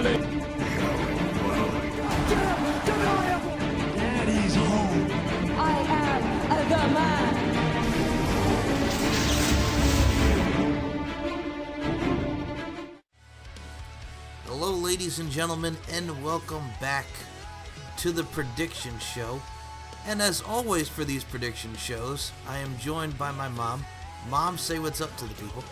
Daddy's home. I am the man. Hello, ladies and gentlemen, and welcome back to the Prediction Show. And as always for these prediction shows, I am joined by my mom. Mom, say what's up to the people.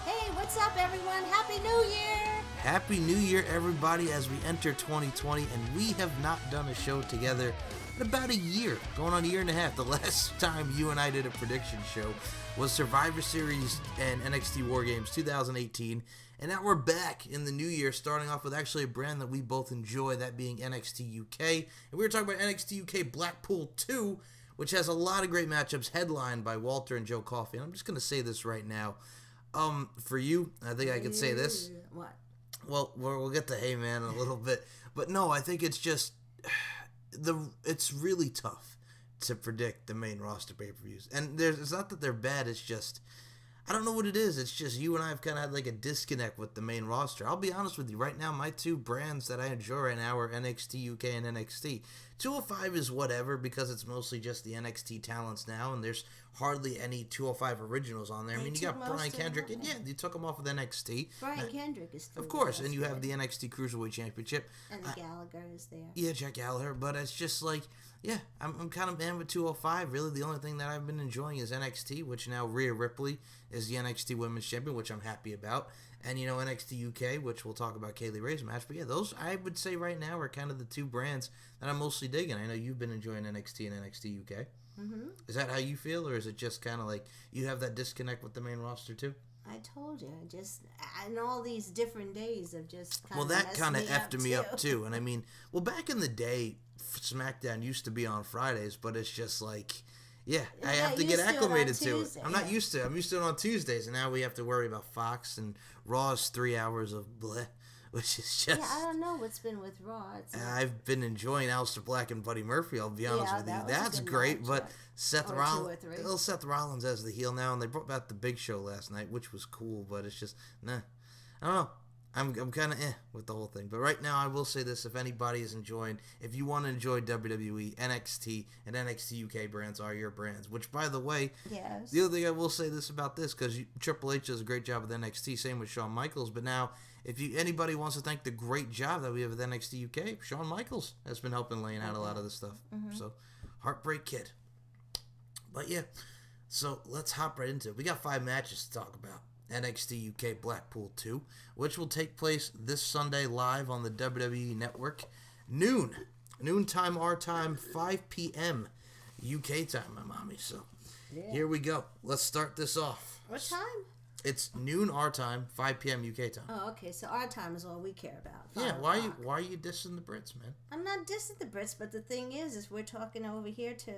Hey, what's up, everyone? Happy New Year! Happy New Year, everybody, as we enter 2020, and we have not done a show together in about a year, going on a year and a half. The last time you and I did a prediction show was Survivor Series and NXT War Games 2018, and now we're back in the new year, starting off with actually a brand that we both enjoy, that being NXT UK, and we were talking about NXT UK Blackpool 2, which has a lot of great matchups, headlined by Walter and Joe Coffey. And I'm just going to say this right now. For you, I think I could say this. What? Well, we'll get to Hey Man in a little bit. But no, I think it's just, it's really tough to predict the main roster pay-per-views. And it's not that they're bad, it's just, I don't know what it is. It's just you and I have kind of had like a disconnect with the main roster. I'll be honest with you. Right now, my two brands that I enjoy right now are NXT UK and NXT. 205 is whatever because it's mostly just the NXT talents now, and there's hardly any 205 originals on there. I mean, you got Brian Kendrick, and yeah, you took him off of NXT. Brian Kendrick is still of course, there, and you have the NXT Cruiserweight Championship. And the Gallagher is there. Yeah, Jack Gallagher, but it's just like, yeah, I'm kind of man with 205. Really, the only thing that I've been enjoying is NXT, which now Rhea Ripley is the NXT Women's Champion, which I'm happy about. And, you know, NXT UK, which we'll talk about Kaylee Ray's match. But, yeah, those, I would say right now, are kind of the two brands that I'm mostly digging. I know you've been enjoying NXT and NXT UK. Mm-hmm. Is that how you feel, or is it just kind of like you have that disconnect with the main roster, too? I told you, and all these different days of just kind of that kind of effed me up, up, too. And, I mean, well, back in the day, SmackDown used to be on Fridays, but it's just like... Yeah, I have to get acclimated to it. I'm not used to it. I'm used to it on Tuesdays, and now we have to worry about Fox and Raw's 3 hours of bleh, which is just... Yeah, I don't know what's been with Raw. I've been enjoying Aleister Black and Buddy Murphy, I'll be honest with you. That's great, but Seth Rollins as the heel now, and they brought back the Big Show last night, which was cool, but it's just, nah. I don't know. I'm kind of with the whole thing. But right now, I will say this. If anybody is enjoying, if you want to enjoy WWE, NXT, and NXT UK brands are your brands. Which, by the way, yes. The other thing I will say this about this, because Triple H does a great job with NXT, same with Shawn Michaels. But now, if anybody wants to thank the great job that we have with NXT UK, Shawn Michaels has been helping laying out a lot of this stuff. Mm-hmm. So, Heartbreak Kid. But yeah, so let's hop right into it. We got 5 matches to talk about. NXT UK Blackpool 2, which will take place this Sunday live on the WWE Network. Noon time, our time, 5 p.m. UK time, my mommy. So, Here we go. Let's start this off. What time? It's noon our time, 5 p.m. UK time. Oh, okay. So our time is all we care about. Yeah, why are you dissing the Brits, man? I'm not dissing the Brits, but the thing is we're talking over here to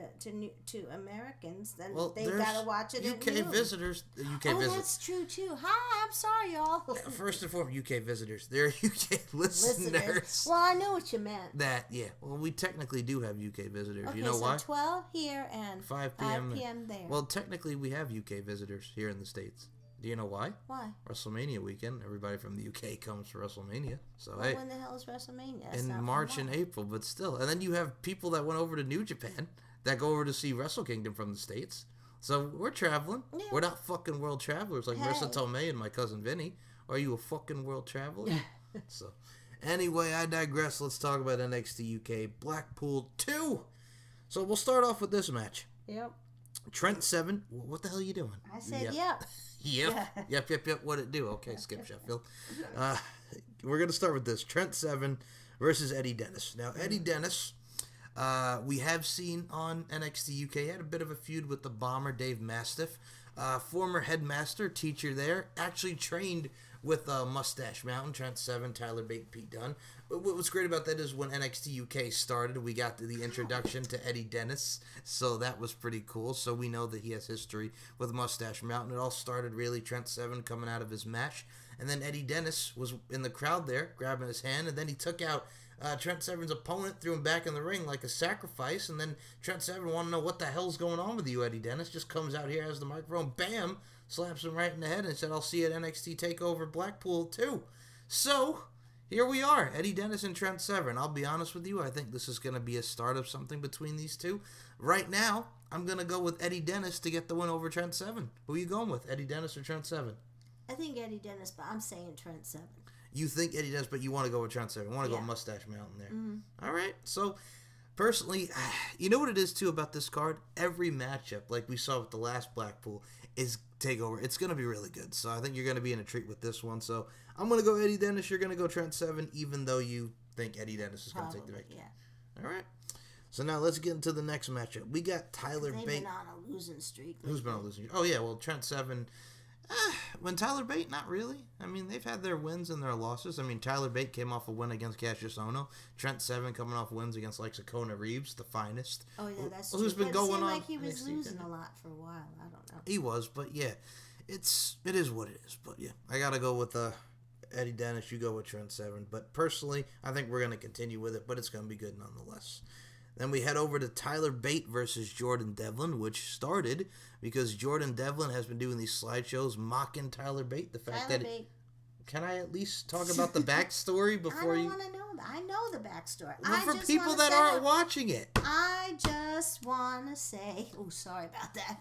Americans, then they gotta watch it. UK visitors, that's true too. Hi, I'm sorry, y'all. First and foremost, UK visitors. They're UK listeners. Well, I know what you meant. Well, we technically do have UK visitors. Okay, you know why? 12 here and 5 p.m. there. Well, technically, we have UK visitors here in the States. Do you know why? Why? WrestleMania weekend. Everybody from the UK comes for WrestleMania. So well, when the hell is WrestleMania? That's in March and April, but still. And then you have people that went over to New Japan that go over to see Wrestle Kingdom from the States. So we're traveling. Yeah. We're not fucking world travelers like Marissa Tomei and my cousin Vinny. Are you a fucking world traveler? So anyway, I digress. Let's talk about NXT UK Blackpool 2. So we'll start off with this match. Yep. Trent Seven. What the hell are you doing? I said yep. Yep. What'd it do? Okay, Skip Sheffield. We're going to start with this. Trent Seven versus Eddie Dennis. Now, Eddie Dennis, we have seen on NXT UK, had a bit of a feud with the Bomber, Dave Mastiff. Former headmaster, teacher there, actually trained with Mustache Mountain, Trent Seven, Tyler Bate, Pete Dunne. But what's great about that is when NXT UK started, we got the introduction to Eddie Dennis, so that was pretty cool. So we know that he has history with Mustache Mountain. It all started really Trent Seven coming out of his match, and then Eddie Dennis was in the crowd there, grabbing his hand, and then he took out Trent Seven's opponent, threw him back in the ring like a sacrifice, and then Trent Seven wanted to know what the hell's going on with you, Eddie Dennis. Just comes out here, has the microphone, bam, slaps him right in the head, and said, I'll see you at NXT TakeOver Blackpool 2. So, here we are, Eddie Dennis and Trent Seven. I'll be honest with you, I think this is going to be a start of something between these two. Right now, I'm going to go with Eddie Dennis to get the win over Trent Seven. Who are you going with, Eddie Dennis or Trent Seven? I think Eddie Dennis, but I'm saying Trent Seven. You think Eddie Dennis, but you want to go with Trent Seven. You want to go Mustache Mountain there. All right, so personally, you know what it is too about this card? Every matchup, like we saw with the last Blackpool, is takeover. It's going to be really good. So I think you're going to be in a treat with this one. So I'm going to go Eddie Dennis. You're going to go Trent Seven, even though you think Eddie Dennis is going to take the victory. Yeah. All right. So now let's get into the next matchup. We got Tyler Bate. They've been on a losing streak. Who's been on a losing streak? Oh, yeah. Well, Trent Seven. When Tyler Bate, not really. I mean, they've had their wins and their losses. I mean, Tyler Bate came off a win against Cassius Ohno. Trent Seven coming off wins against like Sakona Reeves, the finest. Oh yeah, that's true. true. Who's been going seemed on? Like he was NXT, losing a lot for a while. I don't know. He was, but yeah, it is what it is. But yeah, I gotta go with Eddie Dennis. You go with Trent Seven. But personally, I think we're gonna continue with it. But it's gonna be good nonetheless. Then we head over to Tyler Bate versus Jordan Devlin, which started because Jordan Devlin has been doing these slideshows mocking Tyler Bate. The fact Tyler that Bate. Can I at least talk about the backstory before you? I don't want to know that. I know the backstory. Well, for people that aren't watching it, I just want to say. Oh, sorry about that.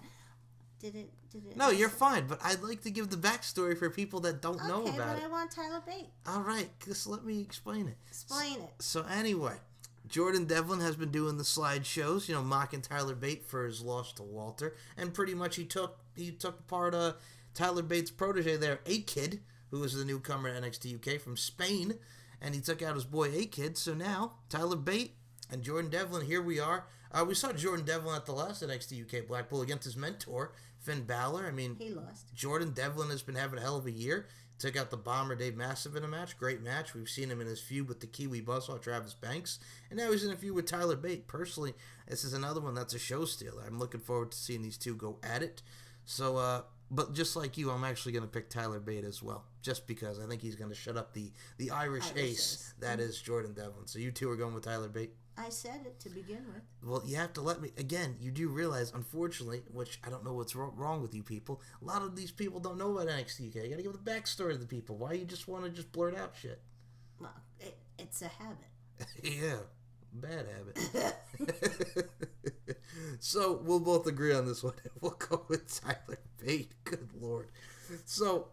Did it? No, you're fine. But I'd like to give the backstory for people that don't know about but it. I want Tyler Bate. All right, just let me explain it. Explain it. So anyway, Jordan Devlin has been doing the slideshows, mocking Tyler Bate for his loss to Walter, and pretty much he took apart Tyler Bate's protege there, A-Kid, who was the newcomer to NXT UK from Spain, and he took out his boy A-Kid. So now Tyler Bate and Jordan Devlin, here we are. We saw Jordan Devlin at the last NXT UK Blackpool against his mentor Finn Balor. I mean, he lost. Jordan Devlin has been having a hell of a year. Took out the Bomber Dave Mastiff in a match. Great match. We've seen him in his feud with the Kiwi Buzzsaw Travis Banks. And now he's in a feud with Tyler Bate. Personally, this is another one that's a show stealer. I'm looking forward to seeing these two go at it. So, but just like you, I'm actually going to pick Tyler Bate as well. Just because I think he's going to shut up the Irish ace that is Jordan Devlin. So you two are going with Tyler Bate? I said it to begin with. Well, you have to let me... Again, you do realize, unfortunately, which I don't know what's wrong with you people, a lot of these people don't know about NXT UK. You got to give the backstory to the people. Why you just want to just blurt out shit? Well, it's a habit. Yeah, bad habit. So, we'll both agree on this one. We'll go with Tyler Bate. Good Lord. So,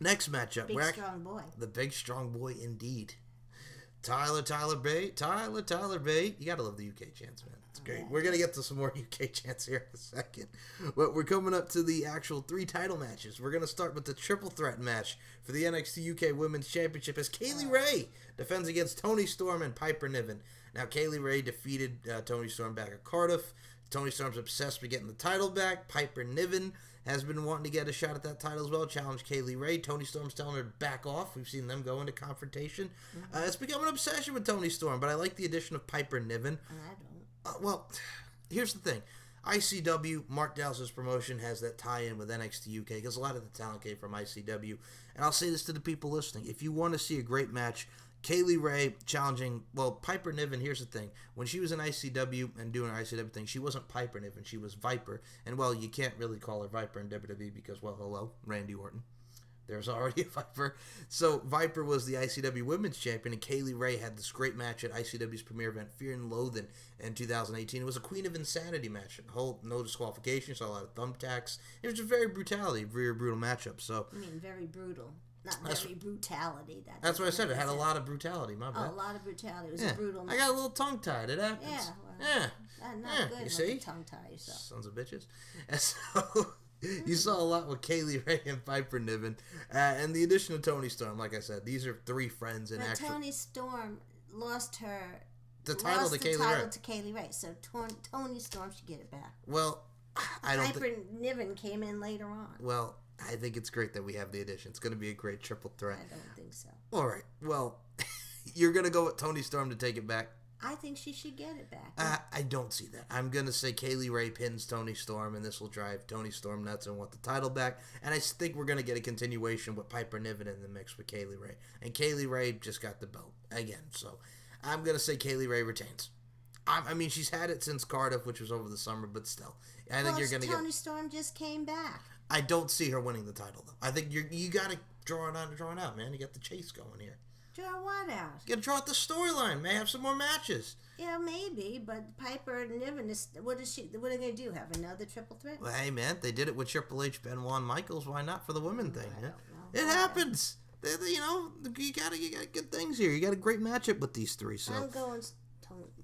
next matchup. Big strong boy. The big strong boy indeed. Tyler Bate. You gotta love the UK chants, man. It's great. We're gonna get to some more UK chants here in a second. But we're coming up to the actual 3 title matches. We're gonna start with the triple threat match for the NXT UK Women's Championship as Kaylee Ray defends against Toni Storm and Piper Niven. Now, Kaylee Ray defeated Toni Storm back at Cardiff. Toni Storm's obsessed with getting the title back. Piper Niven has been wanting to get a shot at that title as well. Challenged Kaylee Ray. Toni Storm's telling her to back off. We've seen them go into confrontation. It's become an obsession with Toni Storm, but I like the addition of Piper Niven. I don't. Well, here's the thing. ICW, Mark Dallas's promotion, has that tie-in with NXT UK because a lot of the talent came from ICW. And I'll say this to the people listening. If you want to see a great match, Kaylee Ray challenging, Piper Niven, here's the thing. When she was in ICW and doing her ICW thing, she wasn't Piper Niven, she was Viper. And, you can't really call her Viper in WWE because, hello, Randy Orton. There's already a Viper. So, Viper was the ICW Women's Champion, and Kaylee Ray had this great match at ICW's premiere event, Fear and Loathing, in 2018. It was a Queen of Insanity match. No disqualification, saw a lot of thumbtacks. It was just very brutal matchup. So, I mean, very brutal. Not very brutality. That's what I said. It had a lot of brutality. My bad. A lot of brutality. It was a brutal match. I got a little tongue-tied. It happens. Not good you see? Tongue-tie yourself. Sons of bitches. And so, you saw a lot with Kaylee Ray and Piper Niven. And the addition of Toni Storm, like I said, these are 3 friends in action. Toni Storm lost the title to Kaylee Ray. So Toni Storm should get it back. Well, I don't Piper Niven came in later on. Well, I think it's great that we have the addition. It's going to be a great triple threat. I don't think so. All right. Well, you're going to go with Toni Storm to take it back? I think she should get it back. I don't see that. I'm going to say Kaylee Ray pins Toni Storm, and this will drive Toni Storm nuts and want the title back. And I think we're going to get a continuation with Piper Niven in the mix with Kaylee Ray. And Kaylee Ray just got the belt again. So I'm going to say Kaylee Ray retains. I mean, she's had it since Cardiff, which was over the summer, but still. I think you're going to get... Toni Storm just came back. I don't see her winning the title, though. I think you got to draw it out, man. You got the chase going here. Draw what out? You got to draw out the storyline. May have some more matches. Yeah, maybe, but Piper and Niven is what are they gonna do? Have another triple threat? Well, hey man, they did it with Triple H, Benoit, and Michaels. Why not for the women thing? I Yeah? don't know. It happens. You know, you got good things here. You got a great matchup with these three. So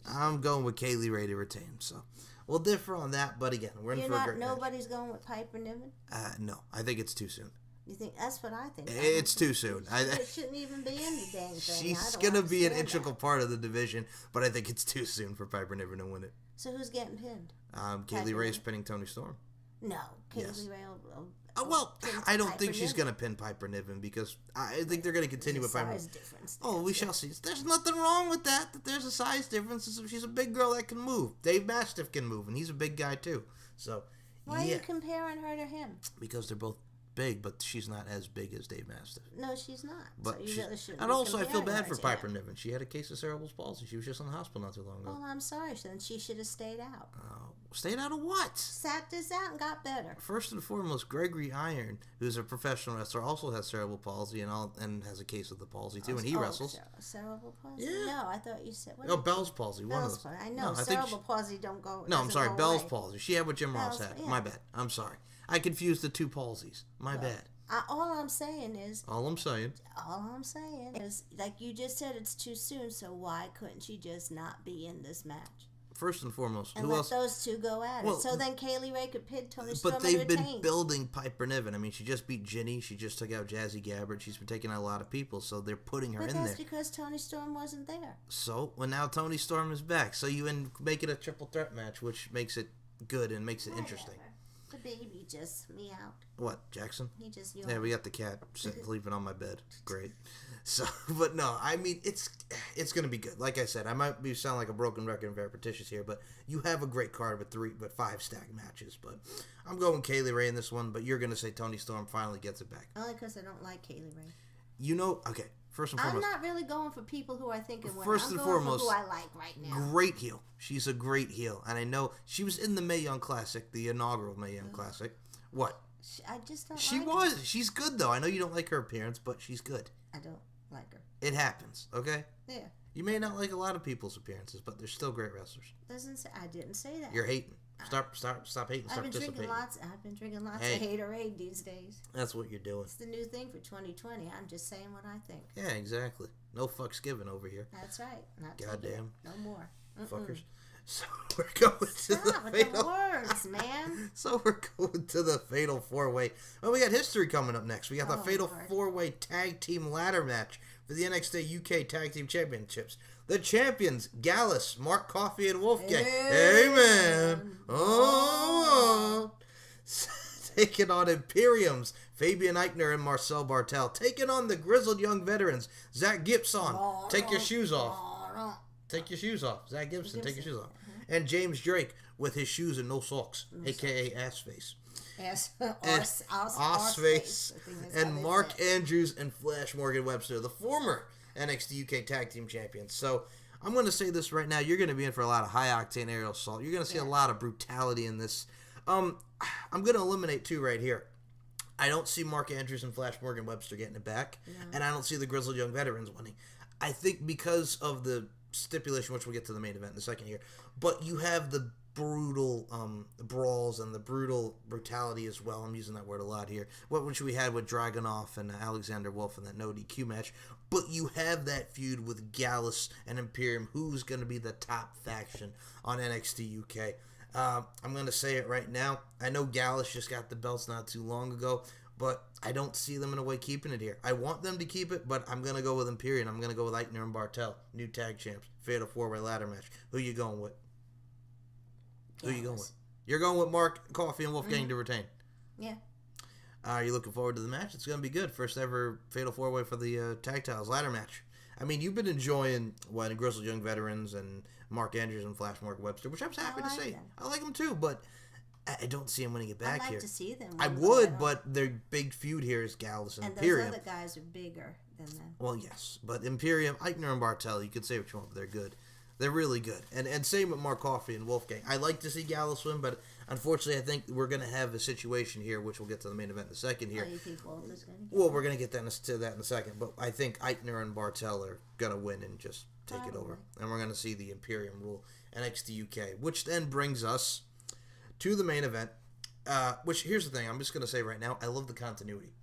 I'm going with Kaylee Ray to retain. So we'll differ on that, but again, we're in for a great Nobody's match. going with Piper Niven? No, I think it's too soon. You think that's what I think? It's too soon. It shouldn't even be in the dang thing. She's going to be an integral part of the division, but I think it's too soon for Piper Niven to win it. So who's getting pinned? Kaylee Ray's pinning Toni Storm. No, Kaylee Yes. Ray will Well, I don't think she's Niven. going to pin Piper Niven because I think they're going to continue with Piper. Size difference. Oh, we shall see. There's nothing wrong with that. There's a size difference. She's a big girl that can move. Dave Mastiff can move, and he's a big guy too. So, Why are you comparing her to him? Because they're both big, but she's not as big as Dave Mastiff. No, she's not. But so you really shouldn't and be also, I feel comparing bad her for to Piper him. Niven. She had a case of cerebral palsy. She was just in the hospital not too long ago. Well, I'm sorry, then she should have stayed out. Stayed out of what? Sat this out and got better. First and foremost, Gregory Iron, who's a professional wrestler, also has cerebral palsy and has a case of the palsy too, and he wrestles. Cerebral palsy? Yeah. No, I thought you said. No, Bell's palsy. One of Bell's those. palsy. I know. No, I think cerebral palsy don't go. No, I'm doesn't sorry. go Bell's away. palsy. She had what Jim Ross had. Yeah. My bad. I'm sorry. I confused the two palsies. My bad. All I'm saying is, like you just said, it's too soon. So why couldn't she just not be in this match? First and foremost, And who let else? those two go at Well, it. So then Kaylee Ray could pin Toni Storm But and they've been retain. building Piper Niven. I mean, she just beat Ginny. She just took out Jazzy Gabbard. She's been taking out a lot of people, so they're putting her But in that's there. because Toni Storm wasn't there. So, well, now Toni Storm is back. So you make it a triple threat match, which makes it good and makes it interesting. Whatever. The baby just meowed. What, Jackson? He just Yeah, we got the cat sleeping on my bed. Great. So, but no, I mean, it's going to be good. Like I said, I might sound like a broken record and very repetitious here, but you have a great card with 5 stacked matches. But I'm going Kaylee Ray in this one, but you're going to say Toni Storm finally gets it back. Only because I don't like Kaylee Ray. You know, okay, first and foremost. I'm not really going for people who I think can win. First I'm and going foremost, for who I like right now. Great heel. She's a great heel. And I know she was in the Mae Young Classic, the inaugural Mae Young Classic. What? I just don't She like was. her. She's good, though. I know you don't like her appearance, but she's good. I don't like her. It happens, okay? Yeah. You may not like a lot of people's appearances, but they're still great wrestlers. I didn't say that. You're hating. Stop hating. Start I've been participating. drinking lots Hey. of haterade these days. That's what you're doing. It's the new thing for 2020. I'm just saying what I think. Yeah, exactly. No fucks given over here. That's right. Not Goddamn. No more. Fuckers. So we're going to Stop the with the fatal. words, man. So we're going to the fatal 4-way. Well, we got history coming up next. We got the Oh, fatal Lord. 4-way tag team ladder match for the NXT UK Tag Team Championships. The champions, Gallus, Mark Coffey, and Wolfgang. Amen. Oh. Taking on Imperiums, Fabian Eichner and Marcel Bartel. Taking on the grizzled young veterans, Zach Gibson. Take your shoes off. Take your shoes off. Zach Gibson, take your shoes off. And James Drake with his shoes and no socks, a.k.a. Assface. Assface. And Mark Andrews and Flash Morgan Webster, the former NXT UK Tag Team Champions. So I'm going to say this right now. You're going to be in for a lot of high-octane aerial assault. You're going to see a lot of brutality in this. I'm going to eliminate 2 right here. I don't see Mark Andrews and Flash Morgan Webster getting it back. And I don't see the grizzled young veterans winning. I think because of the stipulation, which we'll get to the main event in a second here, but you have the brutal brawls and the brutality as well. I'm using that word a lot here. Which we had with Dragunov and Alexander Wolf in that no DQ match. But you have that feud with Gallus and Imperium, who's going to be the top faction on NXT UK. I'm going to say it right now. I know Gallus just got the belts not too long ago, but I don't see them in a way keeping it here. I want them to keep it, but I'm going to go with Imperium. I'm going to go with Eichner and Bartel, new tag champs, fatal 4-way ladder match. Who you going with? Who you going with? You're going with Mark Coffey and Wolfgang to retain. Yeah. Are you looking forward to the match? It's going to be good. First ever fatal 4-way for the tag titles ladder match. I mean, you've been enjoying Grizzled Young Veterans and Mark Andrews and Flash Morgan Webster, which I'm happy to say. Them. I like them too, but I don't see them winning it back I'd like here. to see them. I would, but their big feud here is Gallus and Imperium. And those other guys are bigger than them. Well, yes, but Imperium, Eichner and Bartel, you could say what you want, but they're good. They're really good. And same with Mark Coffey and Wolfgang. I like to see Gallus win, but Unfortunately, I think we're going to have a situation here, which we'll get to the main event in a second here. Oh, you think Walter's going to get Well, we're going to get to that in a second, but I think Eichner and Bartel are going to win and just take it over. And we're going to see the Imperium rule NXT UK, which then brings us to the main event, which, here's the thing, I'm just going to say right now, I love the continuity.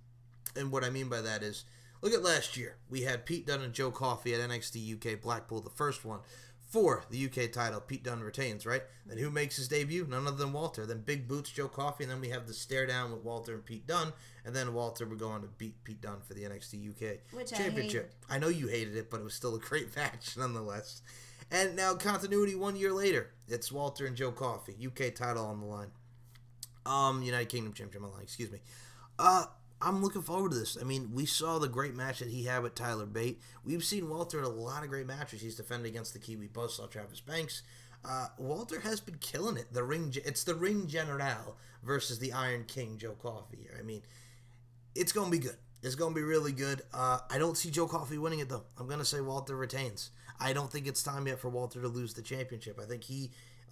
And what I mean by that is, look at last year. We had Pete Dunne and Joe Coffey at NXT UK Blackpool, the first one, for the UK title. Pete Dunne retains, right? Then who makes his debut? None other than Walter. Then Big Boots, Joe Coffey, and then we have the stare down with Walter and Pete Dunne, and then Walter would go on to beat Pete Dunne for the NXT UK Championship. I know you hated it, but it was still a great match nonetheless. And now continuity 1 year later. It's Walter and Joe Coffey, UK title on the line. United Kingdom Championship on the line, excuse me. I'm looking forward to this. I mean, we saw the great match that he had with Tyler Bate. We've seen Walter in a lot of great matches. He's defended against the Kiwi Buzzsaw, Travis Banks. Walter has been killing it. It's the Ring General versus the Iron King, Joe Coffey. I mean, it's going to be good. It's going to be really good. I don't see Joe Coffey winning it, though. I'm going to say Walter retains. I don't think it's time yet for Walter to lose the championship. I think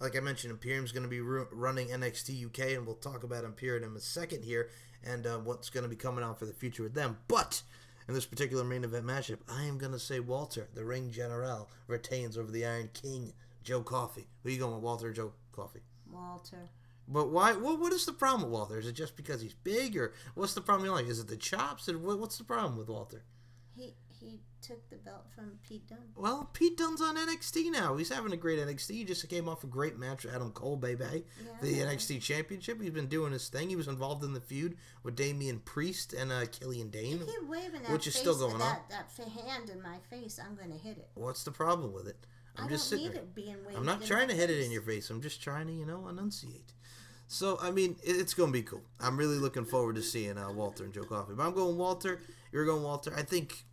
like I mentioned, Imperium's going to be running NXT UK, and we'll talk about Imperium in a second here, and what's going to be coming on for the future with them. But in this particular main event matchup, I am going to say Walter, the Ring General, retains over the Iron King, Joe Coffey. Who are you going with, Walter or Joe Coffey? Walter. But why? What is the problem with Walter? Is it just because he's big, or what's the problem you like? Is it the chops, or what's the problem with Walter? He took the belt from Pete Dunne. Well, Pete Dunne's on NXT now. He's having a great NXT. He just came off a great match with Adam Cole, baby. The NXT Championship. He's been doing his thing. He was involved in the feud with Damian Priest and Killian Dane, you keep waving that which is still going on. That hand in my face, I'm going to hit it. What's the problem with it? I'm just sitting there. It being waved. I'm not trying to hit it in your face. I'm just trying to, enunciate. So, I mean, it's going to be cool. I'm really looking forward to seeing Walter and Joe Coffey. But I'm going Walter. You're going Walter. I think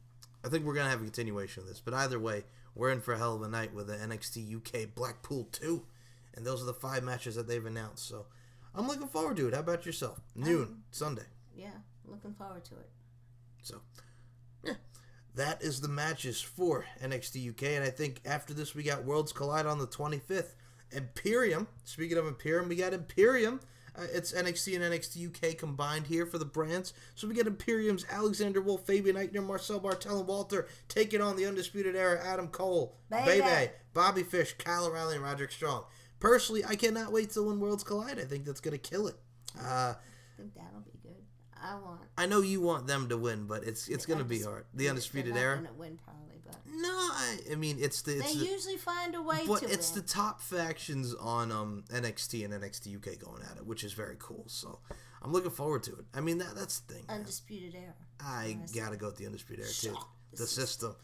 we're going to have a continuation of this. But either way, we're in for a hell of a night with the NXT UK Blackpool 2. And those are the 5 matches that they've announced. So I'm looking forward to it. How about yourself? Noon, Sunday. Yeah, looking forward to it. So, yeah. That is the matches for NXT UK. And I think after this, we got Worlds Collide on the 25th. Imperium. Speaking of Imperium, we got Imperium. It's NXT and NXT UK combined here for the brands. So we get Imperium's Alexander Wolf, Fabian Eichner, Marcel Bartel, and Walter taking on the Undisputed Era, Adam Cole, Bebe, Bobby Fish, Kyle O'Reilly, and Roderick Strong. Personally, I cannot wait till when Worlds Collide. I think that's going to kill it. I think that'll be good. I know you want them to win, but it's going to be hard. The Undisputed Era. They're not going to win probably, but no, I mean they usually find a way to but win. it's the top factions on NXT and NXT UK going at it, which is very cool. So I'm looking forward to it. I mean that's the thing. Undisputed Era. I gotta go with the Undisputed Era too. The system,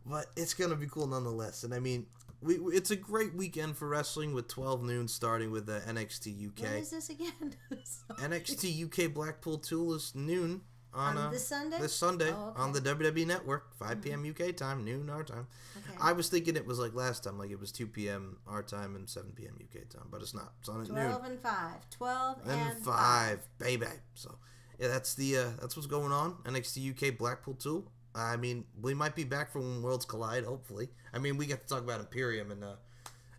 but it's gonna be cool nonetheless. And I mean, it's a great weekend for wrestling with 12 noon starting with the NXT UK. When is this again? NXT UK Blackpool 2 is noon on this Sunday? This Sunday okay. on the WWE Network, 5 p.m. UK time, noon our time. Okay. I was thinking it was like last time, like it was 2 p.m. our time and 7 p.m. UK time, but it's not. It's on at 12 noon. and 5. 12 and 5, baby. So yeah, that's what's going on. NXT UK Blackpool 2. I mean, we might be back for when Worlds Collide, hopefully. I mean, we get to talk about Imperium and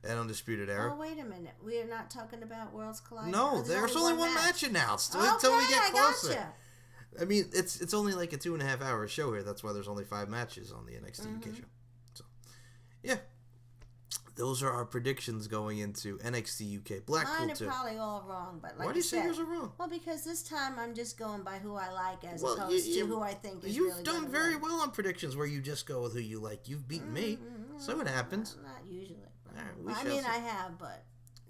Undisputed Era. Oh, wait a minute. We are not talking about Worlds Collide? No, there's only one match announced. Wait until we get closer. Gotcha. I mean, it's only like a 2.5 hour show here. That's why there's only 5 matches on the NXT UK show. So, yeah. Those are our predictions going into NXT UK Blackpool 2. Mine are probably all wrong, but like why do you say yours are wrong? Well, because this time I'm just going by who I like as opposed to who I think is really good. You've done very well on predictions where you just go with who you like. You've beaten me, so it happens. Not usually. Right, I have, but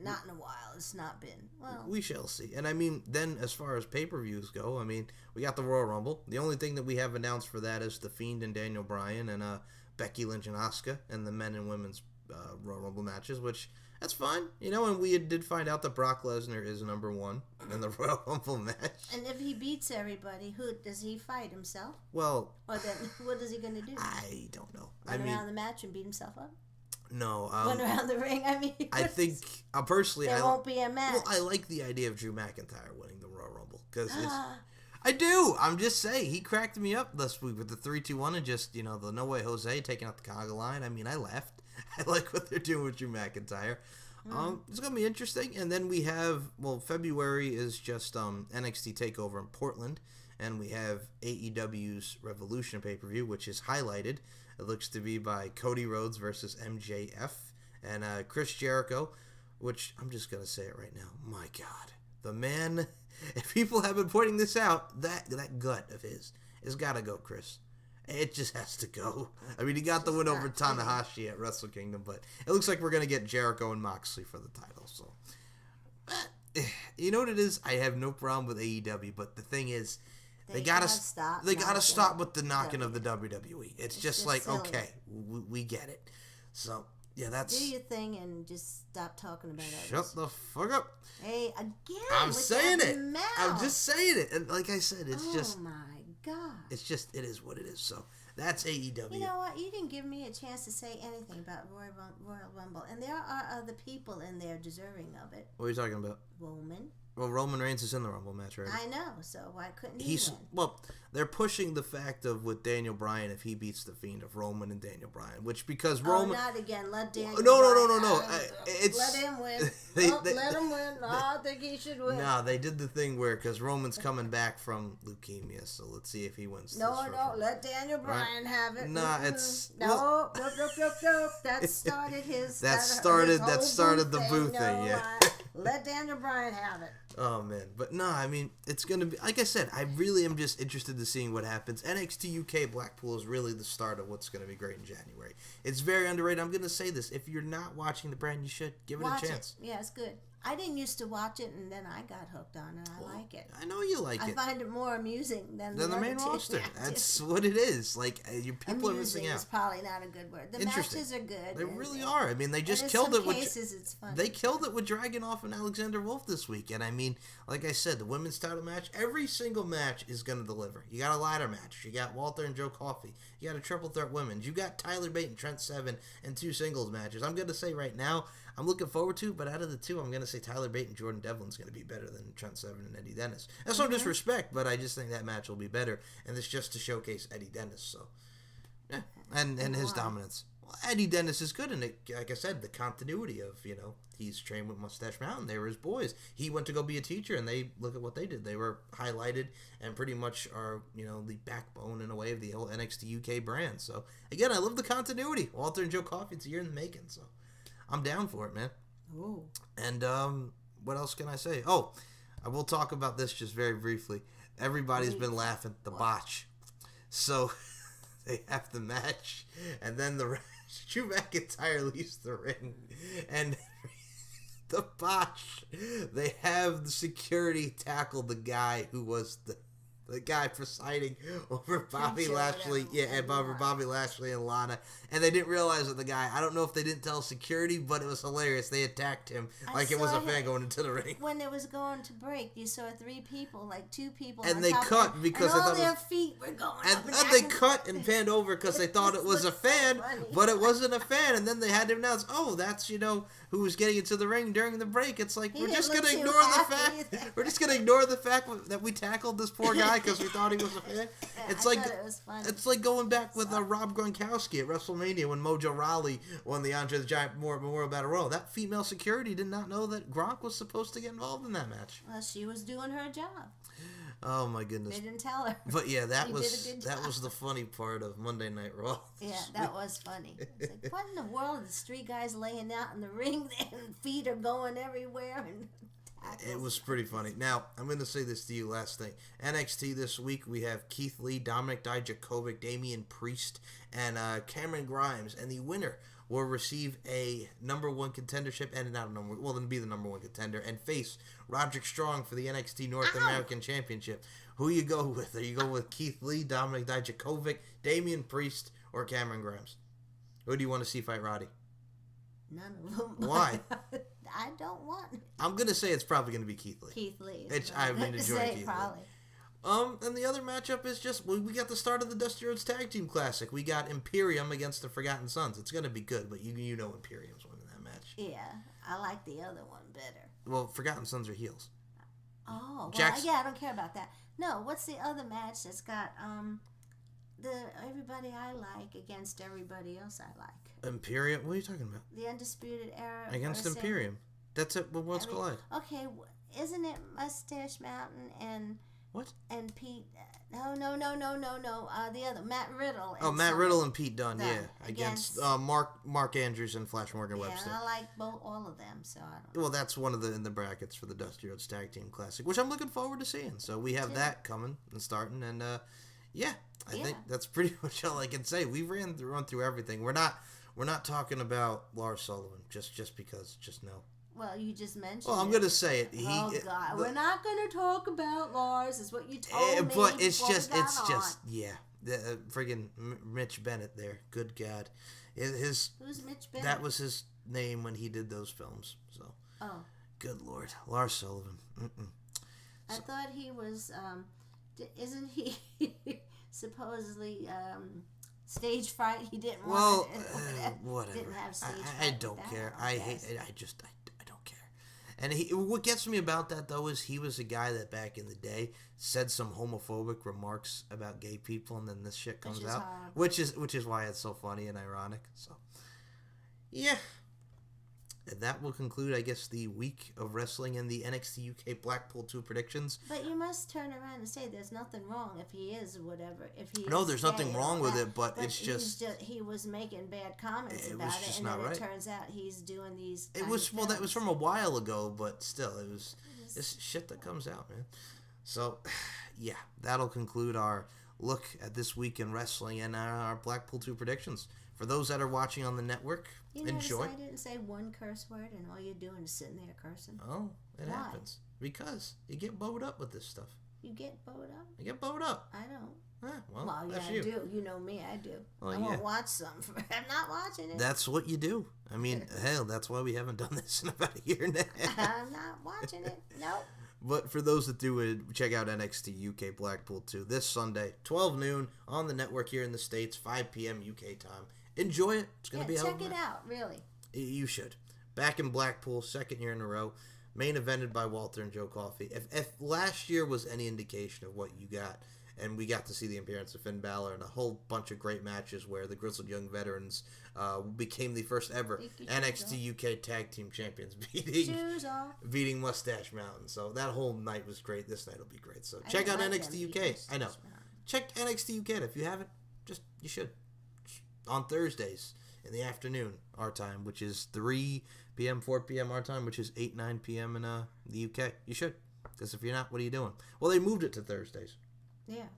not in a while. It's not been. Well, we shall see. And I mean, then as far as pay-per-views go, I mean, we got the Royal Rumble. The only thing that we have announced for that is The Fiend and Daniel Bryan and Becky Lynch and Asuka and the men and women's Royal Rumble matches, which that's fine, and we did find out that Brock Lesnar is number 1 in the Royal Rumble match. And if he beats everybody, who does he fight himself? Well, or then what is he going to do? I don't know. Run around the match and beat himself up? No. Run around the ring. I mean, I think personally, there won't be a match. Well, I like the idea of Drew McIntyre winning the Royal Rumble because I do. I'm just saying he cracked me up this week with the 3-2-1 and just the No Way Jose taking out the Conga line. I mean, I laughed. I like what they're doing with Drew McIntyre. It's gonna be interesting. And then we have February is just NXT Takeover in Portland, and we have AEW's Revolution pay-per-view, which is highlighted. It looks to be by Cody Rhodes versus MJF and Chris Jericho, which I'm just gonna say it right now. My God, the man. If people have been pointing this out, that gut of his has got to go, Chris. It just has to go. I mean, he got the win over Tanahashi at Wrestle Kingdom, but it looks like we're going to get Jericho and Moxley for the title. So, you know what it is? I have no problem with AEW, but the thing is, they gotta stop. They gotta stop with the knocking of the WWE. It's just like, silly. Okay, we get it. So, yeah, that's... Do your thing and just stop talking about it. Shut the fuck up. Hey, again. I'm saying it. I'm just saying it. And like I said, it's just... Oh, my God. It's just, it is what it is. So, that's AEW. You know what? You didn't give me a chance to say anything about Royal Rumble. And there are other people in there deserving of it. What are you talking about? Roman. Well, Roman Reigns is in the Rumble match, right? I know, so why couldn't he win? Well, they're pushing the fact of with Daniel Bryan, if he beats the Fiend, of Roman and Daniel Bryan, which because Roman... not again. Let Daniel No. Let him win. Let him win. I think he should win. No, they did the thing where, because Roman's coming back from leukemia, so let's see if he wins. No, let Daniel Bryan have it. Nah, it's... Nope. That started his... That started the boo thing, yeah. Let Daniel Bryan have it. Oh, man. But no, I mean, it's going to be... Like I said, I really am just interested to seeing what happens. NXT UK Blackpool is really the start of what's going to be great in January. It's very underrated. I'm going to say this. If you're not watching the brand, you should. Give it a chance. Yeah, it's good. I didn't used to watch it, and then I got hooked on it. I like it. I know you like it. I find it more amusing than the main roster. That's what it is. Like, you people are missing out. Is probably not a good word. The matches are good. They really are. I mean, they just killed it. It's funny. They killed it with Dragunov and Alexander Wolf this week. And I mean, like I said, the women's title match, every single match is going to deliver. You got a ladder match. You got Walter and Joe Coffey. You got a triple threat women's. You got Tyler Bate and Trent Seven and 2 singles matches. I'm going to say right now, I'm looking forward to, but out of the 2, I'm going to say Tyler Bate and Jordan Devlin's going to be better than Trent Seven and Eddie Dennis. That's no disrespect, but I just think that match will be better, and it's just to showcase Eddie Dennis. So, yeah, and his dominance. Well, Eddie Dennis is good, and like I said, the continuity of, he's trained with Mustache Mountain. They were his boys. He went to go be a teacher, and they look at what they did. They were highlighted and pretty much are, the backbone in a way of the whole NXT UK brand. So, again, I love the continuity. Walter and Joe Coffey, it's a year in the making, so I'm down for it, man. Ooh. And what else can I say? Oh, I will talk about this just very briefly. Everybody's been laughing. The botch. So they have the match, and then Drew McIntyre leaves the ring, and the botch. They have the security tackle the guy who was the guy presiding over Bobby Lashley, over Bobby Lashley and Lana, and they didn't realize that the guy, I don't know if they didn't tell security, but it was hilarious. They attacked him like it was a fan going into the ring. When it was going to break, you saw 3 people, like 2 people, and they cut because and they all thought their feet were going up and they cut and panned over because they thought it was a fan, but it wasn't a fan, and then they had to announce, oh, that's who was getting into the ring during the break. It's like, we're just gonna ignore the fact that we tackled this poor guy because we thought he was a fan. It's like going back with Rob Gronkowski at WrestleMania when Mojo Rawley won the Andre the Giant Memorial Battle Royal. That female security did not know that Gronk was supposed to get involved in that match. Well, she was doing her job. Oh my goodness! They didn't tell her. But yeah, that was the funny part of Monday Night Raw. Yeah, that was funny. It's like, what in the world? The 3 guys laying out in the ring, and feet are going everywhere, and it was pretty funny. Now, I'm going to say this to you, last thing. NXT this week, we have Keith Lee, Dominic Dijakovic, Damian Priest, and Cameron Grimes, and the winner will receive a number 1 contendership, and then be the number 1 contender, and face Roderick Strong for the NXT North American Championship. Who you go with? Are you going with Keith Lee, Dominic Dijakovic, Damian Priest, or Cameron Grimes? Who do you want to see fight Roddy? None of them. Why? I don't want it. I'm going to say it's probably going to be Keith Lee. Keith Lee. I've been enjoying Keith Lee. And the other matchup is just, we got the start of the Dusty Rhodes Tag Team Classic. We got Imperium against the Forgotten Sons. It's going to be good, but you know Imperium's winning that match. Yeah, I like the other one better. Well, Forgotten Sons are heels. Oh, well, yeah, I don't care about that. No, what's the other match that's got, everybody I like against everybody else I like. Imperium? What are you talking about? The Undisputed Era Against versus- Imperium. That's it. What's collide? Okay, isn't it Mustache Mountain and What? and Pete? No. The other Matt Riddle. Oh, Matt Riddle and Pete Dunne. Yeah, against Mark Andrews and Flash Morgan Webster. Yeah, I like all of them. So I don't. Well, that's one of in the brackets for the Dusty Rhodes Tag Team Classic, which I'm looking forward to seeing. So we have that coming and starting, and I think that's pretty much all I can say. We run through everything. We're not talking about Lars Sullivan just because. Just no. Well, you just mentioned. Well, I'm gonna say it. God, we're not gonna talk about Lars. Is what you told me. But it's before just, we got on. yeah. The friggin' Mitch Bennett there. Good God, Who's Mitch Bennett? That was his name when he did those films. So. Oh. Good Lord, Lars Sullivan. I thought he was. Isn't he supposedly stage fright? He didn't want. Whatever. Didn't have stage fright. I don't care. I hate. I don't care. And what gets me about that though is he was a guy that back in the day said some homophobic remarks about gay people, and then this shit comes out, which is why it's so funny and ironic. So, yeah. And that will conclude, I guess, the week of wrestling and the NXT UK Blackpool 2 predictions. But you must turn around and say there's nothing wrong if he is whatever. No, there's nothing wrong with it, but it's just he was making bad comments about it, and then it turns out he's doing these. That was from a while ago, but still, it's shit that comes out, man. So, yeah, that'll conclude our look at this week in wrestling and our Blackpool 2 predictions. For those that are watching on the network, enjoy. I didn't say one curse word, and all you're doing is sitting there cursing. Oh, it happens. Because you get bowed up with this stuff. You get bowed up? I get bowed up. I don't. Well, yeah, I do. You know me, I do. Well, I won't watch something. I'm not watching it. That's what you do. I mean, hell, that's why we haven't done this in about a year now. I'm not watching it. Nope. But for those that do check out NXT UK Blackpool 2 this Sunday, 12 noon on the network here in the States, 5 p.m. UK time. Enjoy it. It's going to be a hell of a check it out, really. You should. Back in Blackpool, second year in a row. Main evented by Walter and Joe Coffey. If last year was any indication of what you got, and we got to see the appearance of Finn Balor and a whole bunch of great matches where the Grizzled Young Veterans became the first ever NXT UK Tag Team Champions, beating Mustache Mountain. So that whole night was great. This night will be great. So check out NXT UK. I know. Check NXT UK. If you haven't, you should. On Thursdays in the afternoon, our time, which is 3 p.m., 4 p.m. our time, which is 8, 9 p.m. in the UK. You should. Because if you're not, what are you doing? Well, they moved it to Thursdays. Yeah.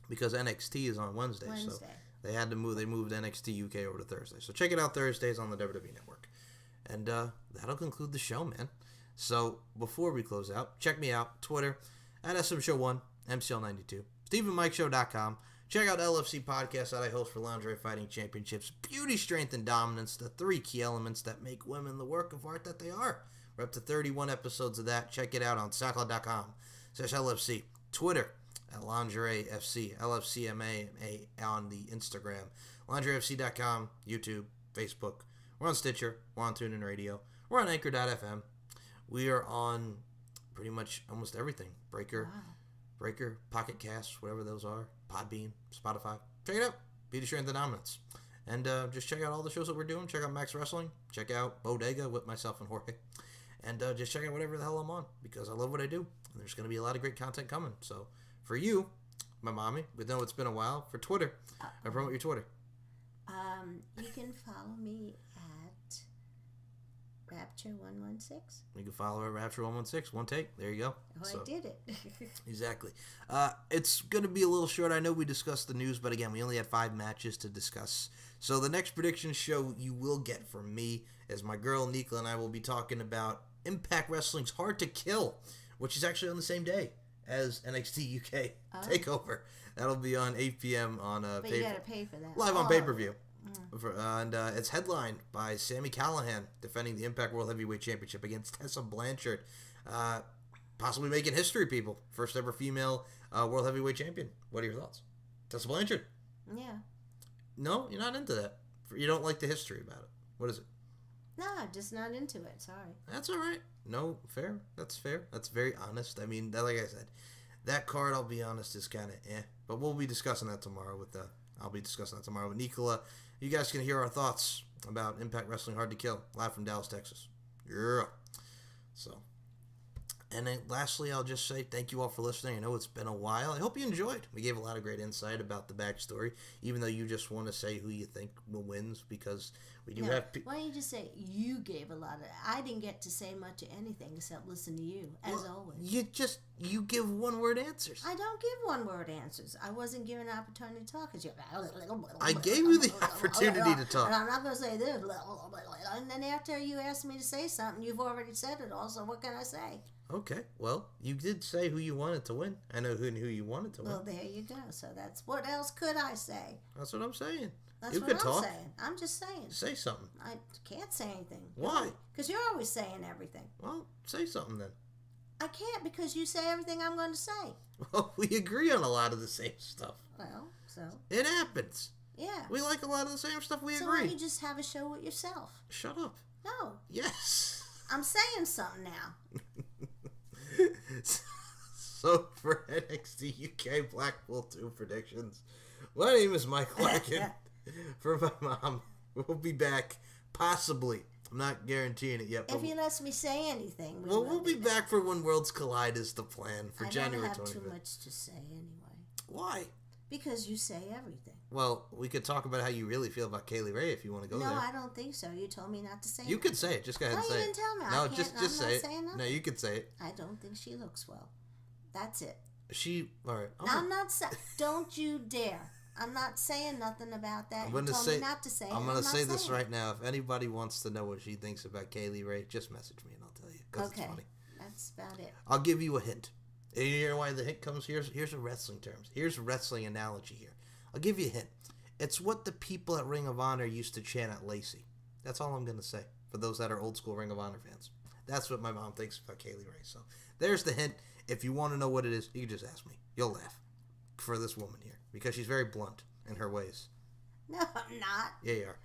Because NXT is on Wednesdays. So they had to move. They moved NXT UK over to Thursday. So check it out Thursdays on the WWE Network. And that'll conclude the show, man. So before we close out, check me out. Twitter, at SMShow1, MCL92, StephenMikeShow.com. Check out LFC Podcast that I host for Lingerie Fighting Championships. Beauty, strength, and dominance, the 3 key elements that make women the work of art that they are. We're up to 31 episodes of that. Check it out on SoundCloud.com/LFC. Twitter at LingerieFC, LFCMA on the Instagram. LingerieFC.com, YouTube, Facebook. We're on Stitcher. We're on TuneIn Radio. We're on Anchor.fm. We are on pretty much almost everything. Breaker, Pocket Cast, whatever those are. Podbean, Spotify. Check it out. Beauty, Strength, and Dominance. And just check out all the shows that we're doing. Check out Max Wrestling. Check out Bodega with myself and Jorge. And just check out whatever the hell I'm on. Because I love what I do. And there's going to be a lot of great content coming. So, for you, my mommy, we know it's been a while. For Twitter, I promote your Twitter. You can follow me at Rapture116. You can follow her at Rapture116. One take. There you go. Oh, I did it. Exactly. It's going to be a little short. I know we discussed the news, but again, we only had 5 matches to discuss. So the next prediction show you will get from me is my girl Nikla and I will be talking about Impact Wrestling's Hard to Kill, which is actually on the same day as NXT UK TakeOver. That'll be on 8 p.m. on But you gotta pay for that. Live on pay-per-view. And it's headlined by Sami Callihan defending the Impact World Heavyweight Championship against Tessa Blanchard. Possibly making history, people. First ever female World Heavyweight Champion. What are your thoughts? Tessa Blanchard? Yeah. No, you're not into that. You don't like the history about it. What is it? No, I'm just not into it. Sorry. That's all right. No, fair. That's fair. That's very honest. I mean, like I said, that card, I'll be honest, is kind of eh. But we'll be discussing that tomorrow with I'll be discussing that tomorrow with Nicola. You guys can hear our thoughts about Impact Wrestling Hard to Kill, live from Dallas, Texas. Yeah. So, and then lastly, I'll just say thank you all for listening. I know it's been a while. I hope you enjoyed. We gave a lot of great insight about the backstory, even though you just want to say who you think wins, because we do have... Why don't you just say you gave a lot of... I didn't get to say much of anything except listen to you, as always. You give one-word answers. I don't give one-word answers. I wasn't given an opportunity to talk. I gave you the opportunity to talk. And I'm not going to say this. And then after you asked me to say something, you've already said it all, so what can I say? Okay, well, you did say who you wanted to win. I know who you wanted to win. Well, there you go. So that's... What else could I say? That's what I'm saying. That's you what could I'm talk. saying. I'm just saying. Say something. I can't say anything. Why? Because you're always saying everything. Well, say something then. I can't because you say everything I'm going to say. Well, we agree on a lot of the same stuff. Well, so... It happens. Yeah. We like a lot of the same stuff. We so agree. why don't you just have a show with yourself? Shut up. No. Yes. I'm saying something now. So for NXT UK Blackpool 2 predictions, my name is Mike Larkin. For my mom, we'll be back possibly. I'm not guaranteeing it yet. If he lets me say anything, we'll be back for When Worlds Collide is the plan for January 25th. I don't have too much to say anyway. Why? Because you say everything. Well, we could talk about how you really feel about Kaylee Ray if you want to go there. No, I don't think so. You told me not to say it. You could say it. Just go ahead and say it. No, you didn't tell me. No, I can't, just say it. Saying that. No, you could say it. I don't think she looks well. That's it. All right. I'm not saying... Don't you dare. I'm not saying nothing about that. You told me not to say it. I'm going to say this right now. If anybody wants to know what she thinks about Kaylee Ray, just message me and I'll tell you. Because it's funny. That's about it. I'll give you a hint. And you know why the hint comes? Here's a wrestling terms. Here's a wrestling analogy here. I'll give you a hint. It's what the people at Ring of Honor used to chant at Lacey. That's all I'm going to say for those that are old school Ring of Honor fans. That's what my mom thinks about Kaylee Ray. So there's the hint. If you want to know what it is, you can just ask me. You'll laugh for this woman here because she's very blunt in her ways. No, I'm not. Yeah, you are.